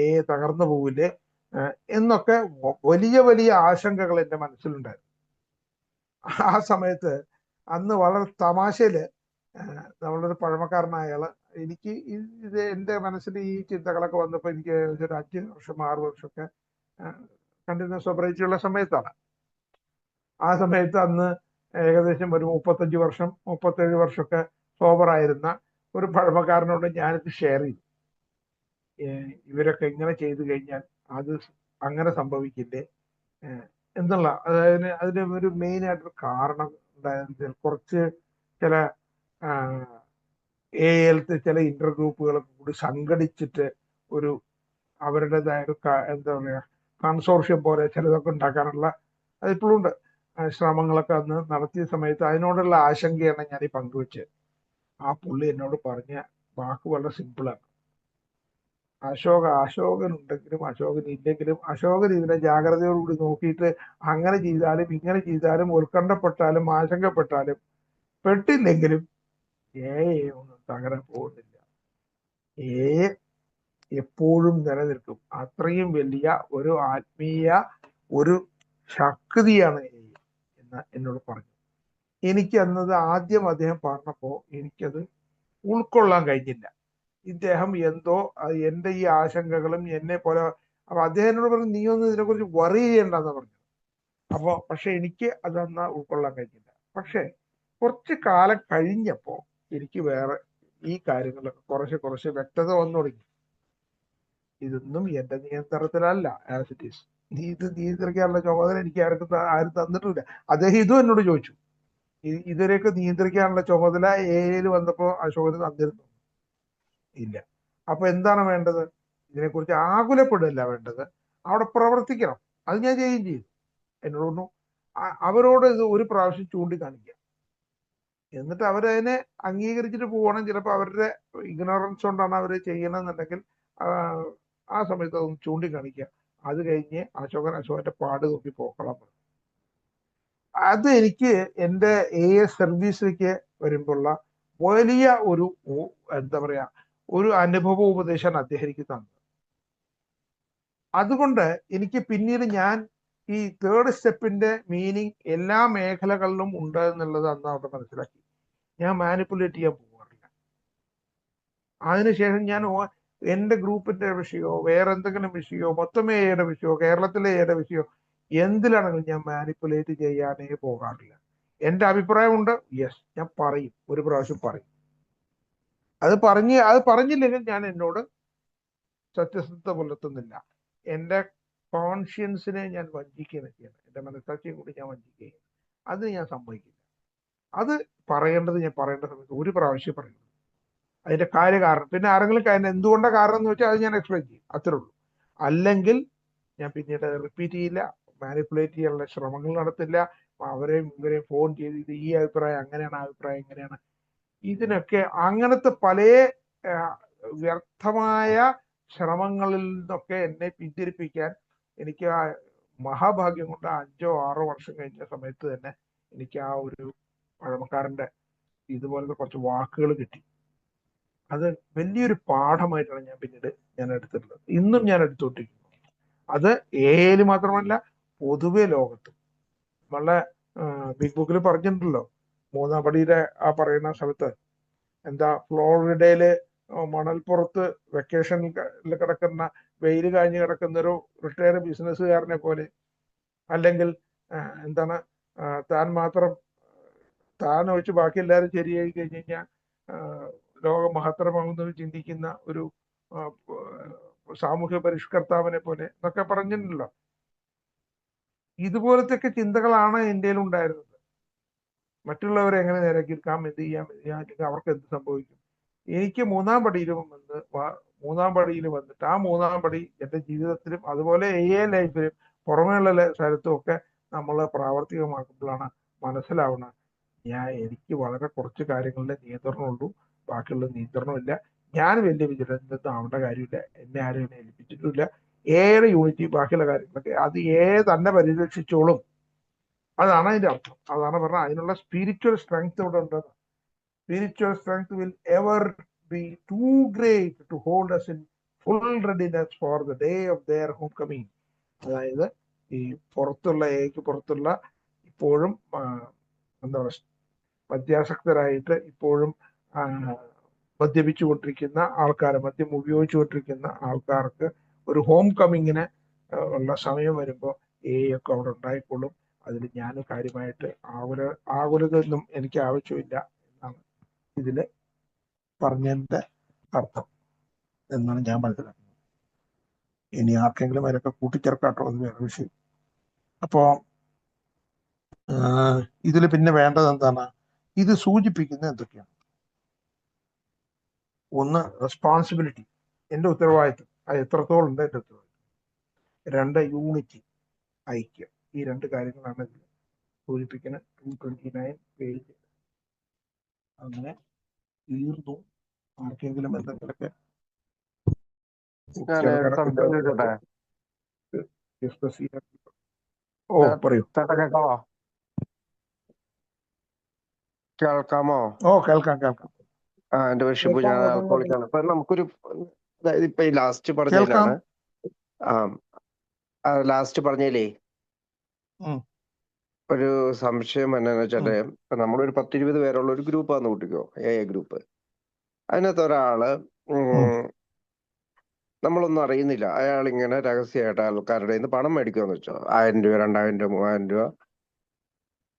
AI തകർന്നു പോവില്ലേ എന്നൊക്കെ വലിയ വലിയ ആശങ്കകൾ എൻ്റെ മനസ്സിലുണ്ടായിരുന്നു. ആ സമയത്ത് അന്ന് വളരെ തമാശയില് നമ്മളൊരു പഴമക്കാരനായ ആള്, എനിക്ക് ഇത് എൻ്റെ മനസ്സിൽ ഈ ചിന്തകളൊക്കെ വന്നപ്പോൾ എനിക്ക് ഒരു 5 വർഷം 6 വർഷമൊക്കെ കണ്ടിന്യൂസ് ഓപ്പറേറ്റുള്ള സമയത്താണ്. ആ സമയത്ത് അന്ന് ഏകദേശം ഒരു 35 വർഷം 37 വർഷമൊക്കെ സോബറായിരുന്ന ഒരു പഴമക്കാരനോട് ഞാനിത് ഷെയർ ചെയ്തു. ഇവരൊക്കെ ഇങ്ങനെ ചെയ്തു കഴിഞ്ഞാൽ അത് അങ്ങനെ സംഭവിക്കില്ലേ എന്നുള്ള, അതിന് ഒരു മെയിൻ ആയിട്ടൊരു കാരണം ഉണ്ടായത്, കുറച്ച് ചില AI ചില ഇന്റർ ഗ്രൂപ്പുകളൊക്കെ കൂടി സംഘടിച്ചിട്ട് ഒരു അവരുടേതായ ഒരു എന്താ പറയുക കൺസോർഷ്യം പോലെ ചിലതൊക്കെ ഉണ്ടാക്കാനുള്ള അതിപ്പോഴും ഉണ്ട് ശ്രമങ്ങളൊക്കെ അന്ന് നടത്തിയ സമയത്ത് അതിനോടുള്ള ആശങ്കയാണ് ഞാൻ ഈ പങ്കുവെച്ചത്. ആ പുള്ളി എന്നോട് പറഞ്ഞ വാക്ക് വളരെ സിമ്പിളാണ്. അശോകൻ ഉണ്ടെങ്കിലും അശോകൻ ഇല്ലെങ്കിലും അശോകൻ ഇതിനെ ജാഗ്രതയോടുകൂടി നോക്കിയിട്ട് അങ്ങനെ ചെയ്താലും ഇങ്ങനെ ചെയ്താലും ഉത്കണ്ഠപ്പെട്ടാലും ആശങ്കപ്പെട്ടാലും പെട്ടില്ലെങ്കിലും ഒന്നും തകരാൻ പോകുന്നില്ല. എപ്പോഴും നിലനിൽക്കും. അത്രയും വലിയ ഒരു ആത്മീയ ഒരു ശക്തിയാണ് എന്ന് എന്നോട് പറഞ്ഞു. എനിക്ക് അന്നത് ആദ്യം അദ്ദേഹം പറഞ്ഞപ്പോൾ എനിക്കത് ഉൾക്കൊള്ളാൻ കഴിഞ്ഞില്ല. ഇദ്ദേഹം എന്തോ എൻ്റെ ഈ ആശങ്കകളും എന്നെ പോലെ, അപ്പൊ അദ്ദേഹം എന്നോട് പറഞ്ഞു നീ ഒന്നും ഇതിനെക്കുറിച്ച് വറി ചെയ്യണ്ടെന്ന് പറഞ്ഞു. പക്ഷെ എനിക്ക് അതൊന്ന് ഉൾക്കൊള്ളാൻ കഴിഞ്ഞില്ല. പക്ഷെ കുറച്ച് കാലം കഴിഞ്ഞപ്പോൾ എനിക്ക് വേറെ ഈ കാര്യങ്ങളൊക്കെ കുറച്ച് വ്യക്തത വന്നു തുടങ്ങി. ഇതൊന്നും എന്റെ നിയന്ത്രണത്തിലല്ല. ആസ് ഇറ്റ് ഈസ് ഇത് നിയന്ത്രിക്കാനുള്ള ചുമതല എനിക്ക് ആരും തന്നിട്ടില്ല. അദ്ദേഹം ഇതും എന്നോട് ചോദിച്ചു, ഇതിലേക്ക് നിയന്ത്രിക്കാനുള്ള ചുമതല AI വന്നപ്പോ അശോകന് തന്നിരുന്നു ഇല്ല. അപ്പൊ എന്താണ് വേണ്ടത്? ഇതിനെക്കുറിച്ച് ആകുലപ്പെടില്ല വേണ്ടത്, അവിടെ പ്രവർത്തിക്കണം. അത് ഞാൻ ചെയ്യുകയും ചെയ്തു. എന്നോട് അവരോട് ഇത് ഒരു പ്രാവശ്യം ചൂണ്ടിക്കാണിക്കുക, എന്നിട്ട് അവരതിനെ അംഗീകരിച്ചിട്ട് പോകണം. ചിലപ്പോൾ അവരുടെ ഇഗ്നോറൻസ് കൊണ്ടാണ് അവർ ചെയ്യണമെന്നുണ്ടെങ്കിൽ ആ സമയത്ത് അതൊന്ന് ചൂണ്ടിക്കാണിക്കുക. അത് കഴിഞ്ഞ് അശോകന്റെ പാട് നോക്കി പോക്കണം. അത് എനിക്ക് എൻ്റെ AI സർവീസിലേക്ക് വരുമ്പോഴുള്ള വലിയ ഒരു എന്താ പറയാ ഒരു അനുഭവ ഉപദേശമാണ് അദ്ദേഹം എനിക്ക് തന്നത്. അതുകൊണ്ട് എനിക്ക് പിന്നീട് ഞാൻ ഈ 3rd സ്റ്റെപ്പിന്റെ മീനിങ് എല്ലാ മേഖലകളിലും ഉണ്ട് എന്നുള്ളത് അന്ന് അവിടെ മനസ്സിലാക്കി. ഞാൻ മാനിപ്പുലേറ്റ് ചെയ്യാൻ പോകാറില്ല. അതിനുശേഷം ഞാൻ എൻ്റെ ഗ്രൂപ്പിന്റെ വിഷയമോ വേറെ എന്തെങ്കിലും വിഷയമോ മൊത്തം AI വിഷയമോ കേരളത്തിലെ AI വിഷയമോ എന്തിലാണെങ്കിലും ഞാൻ മാനിപ്പുലേറ്റ് ചെയ്യാനേ പോകാറില്ല. എൻ്റെ അഭിപ്രായമുണ്ട്, യെസ് ഞാൻ പറയും, ഒരു പ്രാവശ്യം പറയും. അത് പറഞ്ഞില്ലെങ്കിൽ ഞാൻ എന്നോട് സത്യസന്ധത പുലർത്തുന്നില്ല. എൻ്റെ കോൺഷ്യൻസിനെ ഞാൻ വഞ്ചിക്കുകയാണ് ചെയ്യുന്നത്, എൻ്റെ മനസ്സാക്ഷിയെ കൂടി ഞാൻ വഞ്ചിക്കുകയും അത് ഞാൻ സമ്മതിക്കില്ല. അത് പറയേണ്ടത് ഞാൻ പറയേണ്ട സമയത്ത് ഒരു പ്രാവശ്യം പറയുന്നു. അതിന്റെ കാര്യകാരണം. പിന്നെ ആരെങ്കിലും കാര്യം എന്തുകൊണ്ടാണ് കാരണം എന്ന് വെച്ചാൽ അത് ഞാൻ എക്സ്പ്ലെയിൻ ചെയ്യും, അത്രേ ഉള്ളൂ. അല്ലെങ്കിൽ ഞാൻ പിന്നീട് റിപ്പീറ്റ് ചെയ്യില്ല, മാനിപ്പുലേറ്റ് ചെയ്യാനുള്ള ശ്രമങ്ങൾ നടത്തില്ല. അവരെയും ഇവരെയും ഫോൺ ചെയ്ത് ഇത് ഈ അഭിപ്രായം അങ്ങനെയാണ്, അഭിപ്രായം ഇങ്ങനെയാണ്. ഇതിനൊക്കെ അങ്ങനത്തെ പല വ്യർത്ഥമായ ശ്രമങ്ങളിൽ നിന്നൊക്കെ എന്നെ പിന്തിരിപ്പിക്കാൻ എനിക്ക് ആ മഹാഭാഗ്യം കൊണ്ട് 5 or 6 വർഷം കഴിഞ്ഞ സമയത്ത് തന്നെ എനിക്ക് ആ ഒരു പഴമക്കാരന്റെ ഇതുപോലത്തെ കുറച്ച് വാക്കുകൾ കിട്ടി. അത് വലിയൊരു പാഠമായിട്ടാണ് ഞാൻ പിന്നീട് എടുത്തിട്ടുള്ളത്, ഇന്നും ഞാൻ എടുത്തുകൊണ്ടിരിക്കുന്നു. അത് എയിൽ മാത്രമല്ല, പൊതുവെ ലോകത്ത്. നമ്മളെ ബിഗ് ബുക്കിൽ പറഞ്ഞിട്ടുണ്ടല്ലോ, 3-ാം പടിയുടെ ആ പറയുന്ന സ്ഥലത്ത് എന്താ, ഫ്ലോറിഡയില് മണൽപ്പുറത്ത് വെക്കേഷനിൽ കിടക്കുന്ന, വെയിൽ കാഞ്ഞ് കിടക്കുന്ന ഒരു റിട്ടയർഡ് ബിസിനസ്സുകാരനെ പോലെ, അല്ലെങ്കിൽ എന്താണ്, താൻ മാത്രം, താൻ ഒഴിച്ച് ബാക്കി എല്ലാവരും ശരിയായി കഴിഞ്ഞ് കഴിഞ്ഞാൽ ലോകം മഹത്തരമാകുന്നത് ചിന്തിക്കുന്ന ഒരു സാമൂഹ്യ പരിഷ്കർത്താവിനെ പോലെ എന്നൊക്കെ പറഞ്ഞിട്ടുണ്ടല്ലോ. ഇതുപോലത്തെ ചിന്തകളാണ് ഇന്ത്യയിൽ ഉണ്ടായിരുന്നത്. മറ്റുള്ളവരെ എങ്ങനെ നേരെക്കിരിക്കാം, എന്ത് ചെയ്യാം, അവർക്ക് എന്ത് സംഭവിക്കും. എനിക്ക് 3-ാം പടിയിൽ വന്നിട്ട് ആ 3-ാം പടി എൻ്റെ ജീവിതത്തിലും അതുപോലെ ലൈഫിലും പുറമേയുള്ള സ്ഥലത്തും ഒക്കെ നമ്മൾ പ്രാവർത്തികമാക്കുമ്പോഴാണ് മനസ്സിലാവുന്നത്, എനിക്ക് വളരെ കുറച്ച് കാര്യങ്ങളിലെ നിയന്ത്രണമുള്ളൂ, ബാക്കിയുള്ള നിയന്ത്രണമില്ല. ഞാൻ വലിയ വിജിലൻസ് ആവേണ്ട കാര്യമില്ല, എന്നെ ആരും ഏൽപ്പിച്ചിട്ടില്ല. ഏറെ യൂണിറ്റി, ബാക്കിയുള്ള കാര്യങ്ങളൊക്കെ അത് തന്നെ പരിരക്ഷിച്ചോളും. അതാണ് അതിന്റെ അർത്ഥം. അതാണ് പറഞ്ഞത്, അതിനുള്ള സ്പിരിച്വൽ സ്ട്രെങ്ത് ഇവിടെ ഉണ്ട്. Spiritual strength will ever be too great to hold us in full readiness for the day of their homecoming. അതായത് ഈ പുറത്തുള്ള ഇപ്പോഴും എന്താ പറയുക, മദ്യാസക്തരായിട്ട് ഇപ്പോഴും മദ്യപിച്ചുകൊണ്ടിരിക്കുന്ന ആൾക്കാർ, മദ്യം ഉപയോഗിച്ചുകൊണ്ടിരിക്കുന്ന ആൾക്കാർക്ക് ഒരു ഹോം കമ്മിങ്ങിന് ഉള്ള സമയം വരുമ്പോൾ ഒക്കെ അവിടെ ഉണ്ടായിക്കൊള്ളും. അതിൽ ഞാൻ കാര്യമായിട്ട് ആകുലതൊന്നും എനിക്ക് ആവശ്യമില്ല എന്നാണ് ഇതില് പറഞ്ഞതിന്റെ അർത്ഥം എന്നാണ് ഞാൻ മനസ്സിലാക്കുന്നത്. ഇനി ആർക്കെങ്കിലും അതിലൊക്കെ കൂട്ടിച്ചേർക്കാട്ടോ, അത് വേറെ വിഷയം. അപ്പോ ഇതിൽ പിന്നെ വേണ്ടത് എന്താണ്, ഇത് സൂചിപ്പിക്കുന്നത് എന്തൊക്കെയാണ്? ഒന്ന്, റെസ്പോൺസിബിലിറ്റി, എൻ്റെ ഉത്തരവാദിത്വം, അത് എത്രത്തോളം ഉണ്ട് എൻ്റെ ഉത്തരവാദിത്വം. 2, യൂണിറ്റി, ഐക്യം. ഈ 2 കാര്യങ്ങളാണ് ഇതിൽ സൂചിപ്പിക്കുന്ന 229 പേജ്. അങ്ങനെ തീർന്നു. ആർക്കെങ്കിലും എന്തെങ്കിലുമൊക്കെ ഡിസ്കസ് ചെയ്യാൻ? ഓ പറയൂ. കേൾക്കാമോ? ഓ കേൾക്കാം. എന്റെ പേര് ഷിബു, ഞാൻ ആൽക്കോളിക്കാണ്. അപ്പൊ നമുക്കൊരു, അതായത് ഇപ്പൊ ഈ ലാസ്റ്റ് പറഞ്ഞതിലാണ്, ലാസ്റ്റ് പറഞ്ഞതിലേ ഒരു സംശയം എന്നാന്ന് വെച്ചാല്, ഇപ്പൊ നമ്മളൊരു 10-20 പേരുള്ള ഒരു ഗ്രൂപ്പാന്ന് കൂട്ടിക്കോ, ഗ്രൂപ്പ്. അതിനകത്ത് ഒരാള് നമ്മളൊന്നും അറിയുന്നില്ല, അയാൾ ഇങ്ങനെ രഹസ്യമായിട്ട് ആൾക്കാരുടെ നിന്ന് പണം മേടിക്കുമെന്ന് വെച്ചോ, 1000 രൂപ 2000 രൂപ 3000 രൂപ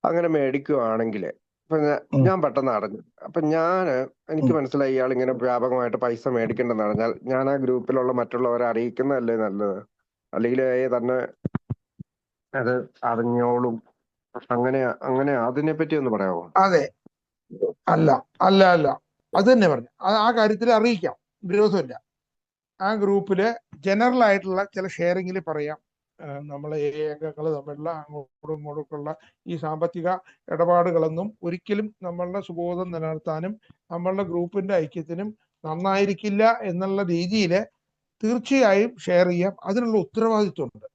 അങ്ങനെ മേടിക്കുവാണെങ്കിൽ, ഇപ്പൊ ഞാൻ പെട്ടെന്ന് അറിഞ്ഞു. അപ്പൊ എനിക്ക് മനസ്സിലായി ഇയാൾ ഇങ്ങനെ വ്യാപകമായിട്ട് പൈസ മേടിക്കണ്ടെന്ന് അറിഞ്ഞാൽ ഞാൻ ആ ഗ്രൂപ്പിലുള്ള മറ്റുള്ളവരെ അറിയിക്കുന്നതല്ലേ നല്ലത്? അല്ലെങ്കിൽ തന്നെ അത് അറിഞ്ഞോളും. അങ്ങനെ അതിനെ പറ്റി ഒന്ന് പറയാമോ? അതെ, അല്ല അത് തന്നെ പറഞ്ഞു. ആ കാര്യത്തിൽ അറിയിക്കാം, വിരോധമില്ല. ആ ഗ്രൂപ്പില് ജനറൽ ആയിട്ടുള്ള ചില ഷെയറിങ്ങിൽ പറയാം, നമ്മളെ അംഗങ്ങൾ തമ്മിലുള്ള അങ്ങോട്ടും ഇങ്ങോട്ടുള്ള ഈ സാമ്പത്തിക ഇടപാടുകളൊന്നും ഒരിക്കലും നമ്മളുടെ സുബോധം നിലനിർത്താനും നമ്മളുടെ ഗ്രൂപ്പിന്റെ ഐക്യത്തിനും നന്നായിരിക്കില്ല എന്നുള്ള രീതിയിൽ തീർച്ചയായും ഷെയർ ചെയ്യാം. അതിനുള്ള ഉത്തരവാദിത്വമുണ്ട്.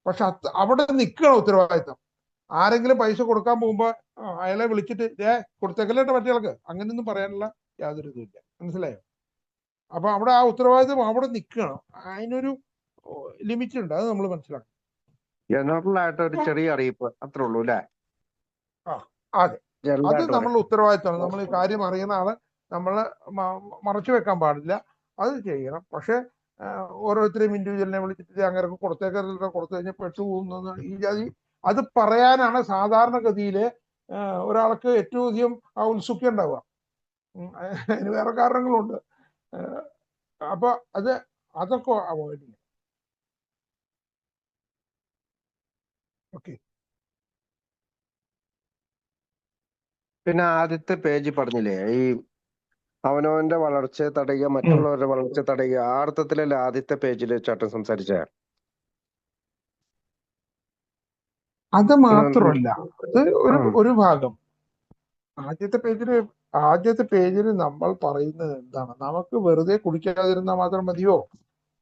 പക്ഷെ അവിടെ നിൽക്കണം ഉത്തരവാദിത്വം. ആരെങ്കിലും പൈസ കൊടുക്കാൻ പോകുമ്പോൾ അയാളെ വിളിച്ചിട്ട് കൊടുത്തേക്കല്ലേട്ടോ മറ്റേയാൾക്ക്, അങ്ങനെയൊന്നും പറയാനുള്ള യാതൊരു ഇതുമില്ല. മനസ്സിലായോ? അപ്പൊ അവിടെ ആ ഉത്തരവാദിത്വം അവിടെ നിൽക്കണം. അതിനൊരു ലിമിറ്റ് ഉണ്ട്, അത് നമ്മൾ മനസ്സിലാക്കണം. ജനറൽ ആയിട്ട് ഒരു ചെറിയ അറിയിപ്പ് അത്രേ ഉള്ളൂ അല്ലേ? അതെ, അത് നമ്മളുടെ ഉത്തരവാദിത്വമാണ്. നമ്മൾ ഈ കാര്യം അറിയുന്ന ആള് നമ്മള് മറച്ചു വെക്കാൻ പാടില്ല, അത് ചെയ്യണം. പക്ഷെ ഓരോരുത്തരെയും ഇൻഡിവിജ്വലിനെ വിളിച്ചിട്ട് അങ്ങനെ കൊടുത്തു കഴിഞ്ഞാൽ പെട്ടുപോകുന്ന ഈ ജാതി അത് പറയാനാണ് സാധാരണഗതിയില് ഒരാൾക്ക് ഏറ്റവും അധികം ആ ഉത്സുക്യം ഉണ്ടാവുക. അതിന് വേറെ കാരണങ്ങളുണ്ട്. അപ്പൊ അതൊക്കെ അവോയ്ഡ് ചെയ്യണം. ഓക്കെ. പിന്നെ ആദ്യത്തെ പേജ് പറഞ്ഞില്ലേ, ഈ അവനവന്റെ വളർച്ചയെ തടയുക, മറ്റുള്ളവരുടെ വളർച്ചയെ തടയുക. ആ അർത്ഥത്തിലല്ലേ ആദ്യത്തെ പേജിൽ ചേട്ടൻ സംസാരിച്ച? അത് മാത്രമല്ല, അത് ഒരു ഭാഗം. ആദ്യത്തെ പേജിൽ നമ്മൾ പറയുന്നത് എന്താണ്? നമുക്ക് വെറുതെ കുടിക്കാതിരുന്നാൽ മാത്രം മതിയോ?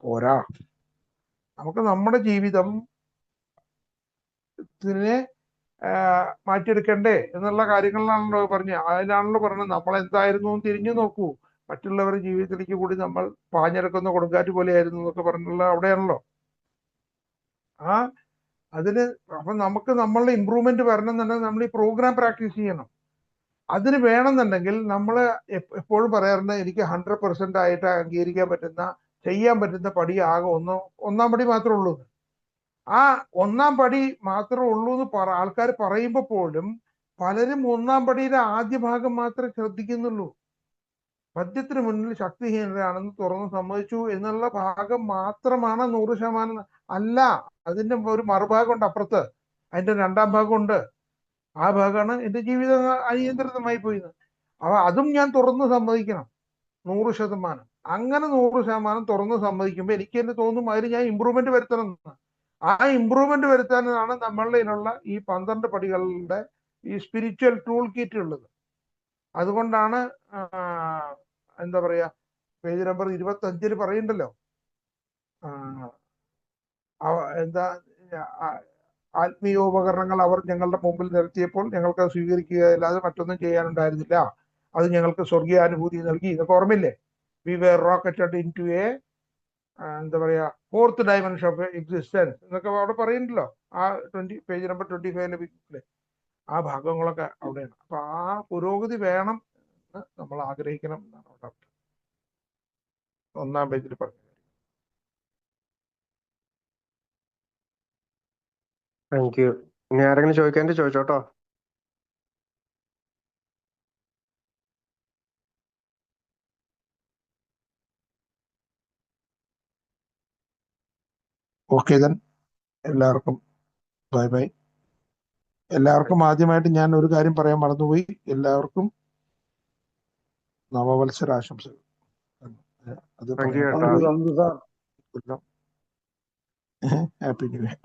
പോരാ. നമുക്ക് നമ്മുടെ ജീവിതത്തിനെ മാറ്റിയെടുക്കണ്ടേ എന്നുള്ള കാര്യങ്ങളിലാണല്ലോ പറഞ്ഞത്. അതിലാണല്ലോ പറഞ്ഞത് നമ്മൾ എന്തായിരുന്നു തിരിഞ്ഞു നോക്കൂ, മറ്റുള്ളവരുടെ ജീവിതത്തിലേക്ക് കൂടി നമ്മൾ പാഞ്ഞെടുക്കുന്ന കൊടുങ്കാറ്റ് പോലെയായിരുന്നു എന്നൊക്കെ പറഞ്ഞുള്ള അവിടെയാണല്ലോ. അതിന് അപ്പൊ നമുക്ക് നമ്മളുടെ ഇമ്പ്രൂവ്മെന്റ് വരണം എന്നുണ്ടെങ്കിൽ നമ്മൾ ഈ പ്രോഗ്രാം പ്രാക്ടീസ് ചെയ്യണം. അതിന് വേണമെന്നുണ്ടെങ്കിൽ നമ്മൾ എപ്പോഴും പറയാറുണ്ട്, എനിക്ക് 100% ആയിട്ട് അംഗീകരിക്കാൻ പറ്റുന്ന, ചെയ്യാൻ പറ്റുന്ന പടി ആകെ ഒന്നാം പടി മാത്രമേ ഉള്ളൂ. ആ ഒന്നാം പടി മാത്രമേ ഉള്ളൂ എന്ന് ആൾക്കാർ പറയുമ്പോൾ പോലും പലരും ഒന്നാം പടിയുടെ ആദ്യ ഭാഗം മാത്രമേ ശ്രദ്ധിക്കുന്നുള്ളൂ. മദ്യത്തിന് മുന്നിൽ ശക്തിഹീനരാണെന്ന് തുറന്ന് സമ്മതിച്ചു എന്നുള്ള ഭാഗം മാത്രമാണ് 100% അല്ല. അതിന്റെ ഒരു മറുഭാഗം ഉണ്ട് അപ്പുറത്ത്, അതിന്റെ രണ്ടാം ഭാഗമുണ്ട്. ആ ഭാഗമാണ് എന്റെ ജീവിതം അനിയന്ത്രിതമായി പോയത്. അപ്പൊ അതും ഞാൻ തുറന്ന് സമ്മതിക്കണം 100%. അങ്ങനെ 100% തുറന്ന് സമ്മതിക്കുമ്പോൾ എനിക്ക് തന്നെ തോന്നും അതിൽ ഞാൻ ഇമ്പ്രൂവ്മെന്റ് വരുത്തണം എന്ന്. ആ ഇമ്പ്രൂവ്മെന്റ് വരുത്താനാണ് നമ്മളുടെ ഇതിനുള്ള ഈ 12 പടികളുടെ ഈ സ്പിരിച്വൽ ടൂൾ കിറ്റ് ഉള്ളത്. അതുകൊണ്ടാണ് എന്താ പറയാ, പേജ് നമ്പർ 25 പറയുന്നുണ്ടല്ലോ, എന്താ, ആത്മീയോപകരണങ്ങൾ അവർ ഞങ്ങളുടെ മുമ്പിൽ നിരത്തിയപ്പോൾ ഞങ്ങൾക്ക് സ്വീകരിക്കുക അല്ലാതെ മറ്റൊന്നും ചെയ്യാനുണ്ടായിരുന്നില്ല. അത് ഞങ്ങൾക്ക് സ്വർഗീയാനുഭൂതി നൽകി. ഇതൊക്കെ ഓർമ്മയില്ലേ? We were rocketed into a എന്താ പറയാ 4th dimension ഓഫ് എക്സിസ്റ്റൻസ് എന്നൊക്കെ അവിടെ പറയുന്നുണ്ടല്ലോ. ആ പേജ് നമ്പർ 25 ആ ഭാഗങ്ങളൊക്കെ അവിടെയാണ്. അപ്പൊ ആ പുരോഗതി വേണം എന്ന് നമ്മൾ ആഗ്രഹിക്കണം എന്നാണ് അവിടെ ഒന്നാം പേജിൽ പറഞ്ഞത്. Thank you. ഇനി ആരെങ്കിലും ചോദിക്കാൻ ചോദിച്ചോട്ടോ. ഓക്കെ, ദെൻ എല്ലാവർക്കും ബൈ ബൈ. എല്ലാവർക്കും ആദ്യമായിട്ട് ഞാൻ ഒരു കാര്യം പറയാൻ മറന്നുപോയി. എല്ലാവർക്കും നവവത്സരാശംസകൾ. അത് താങ്ക് യു പറയാൻ ചേട്ടാ. Thank you sir. Happy new year.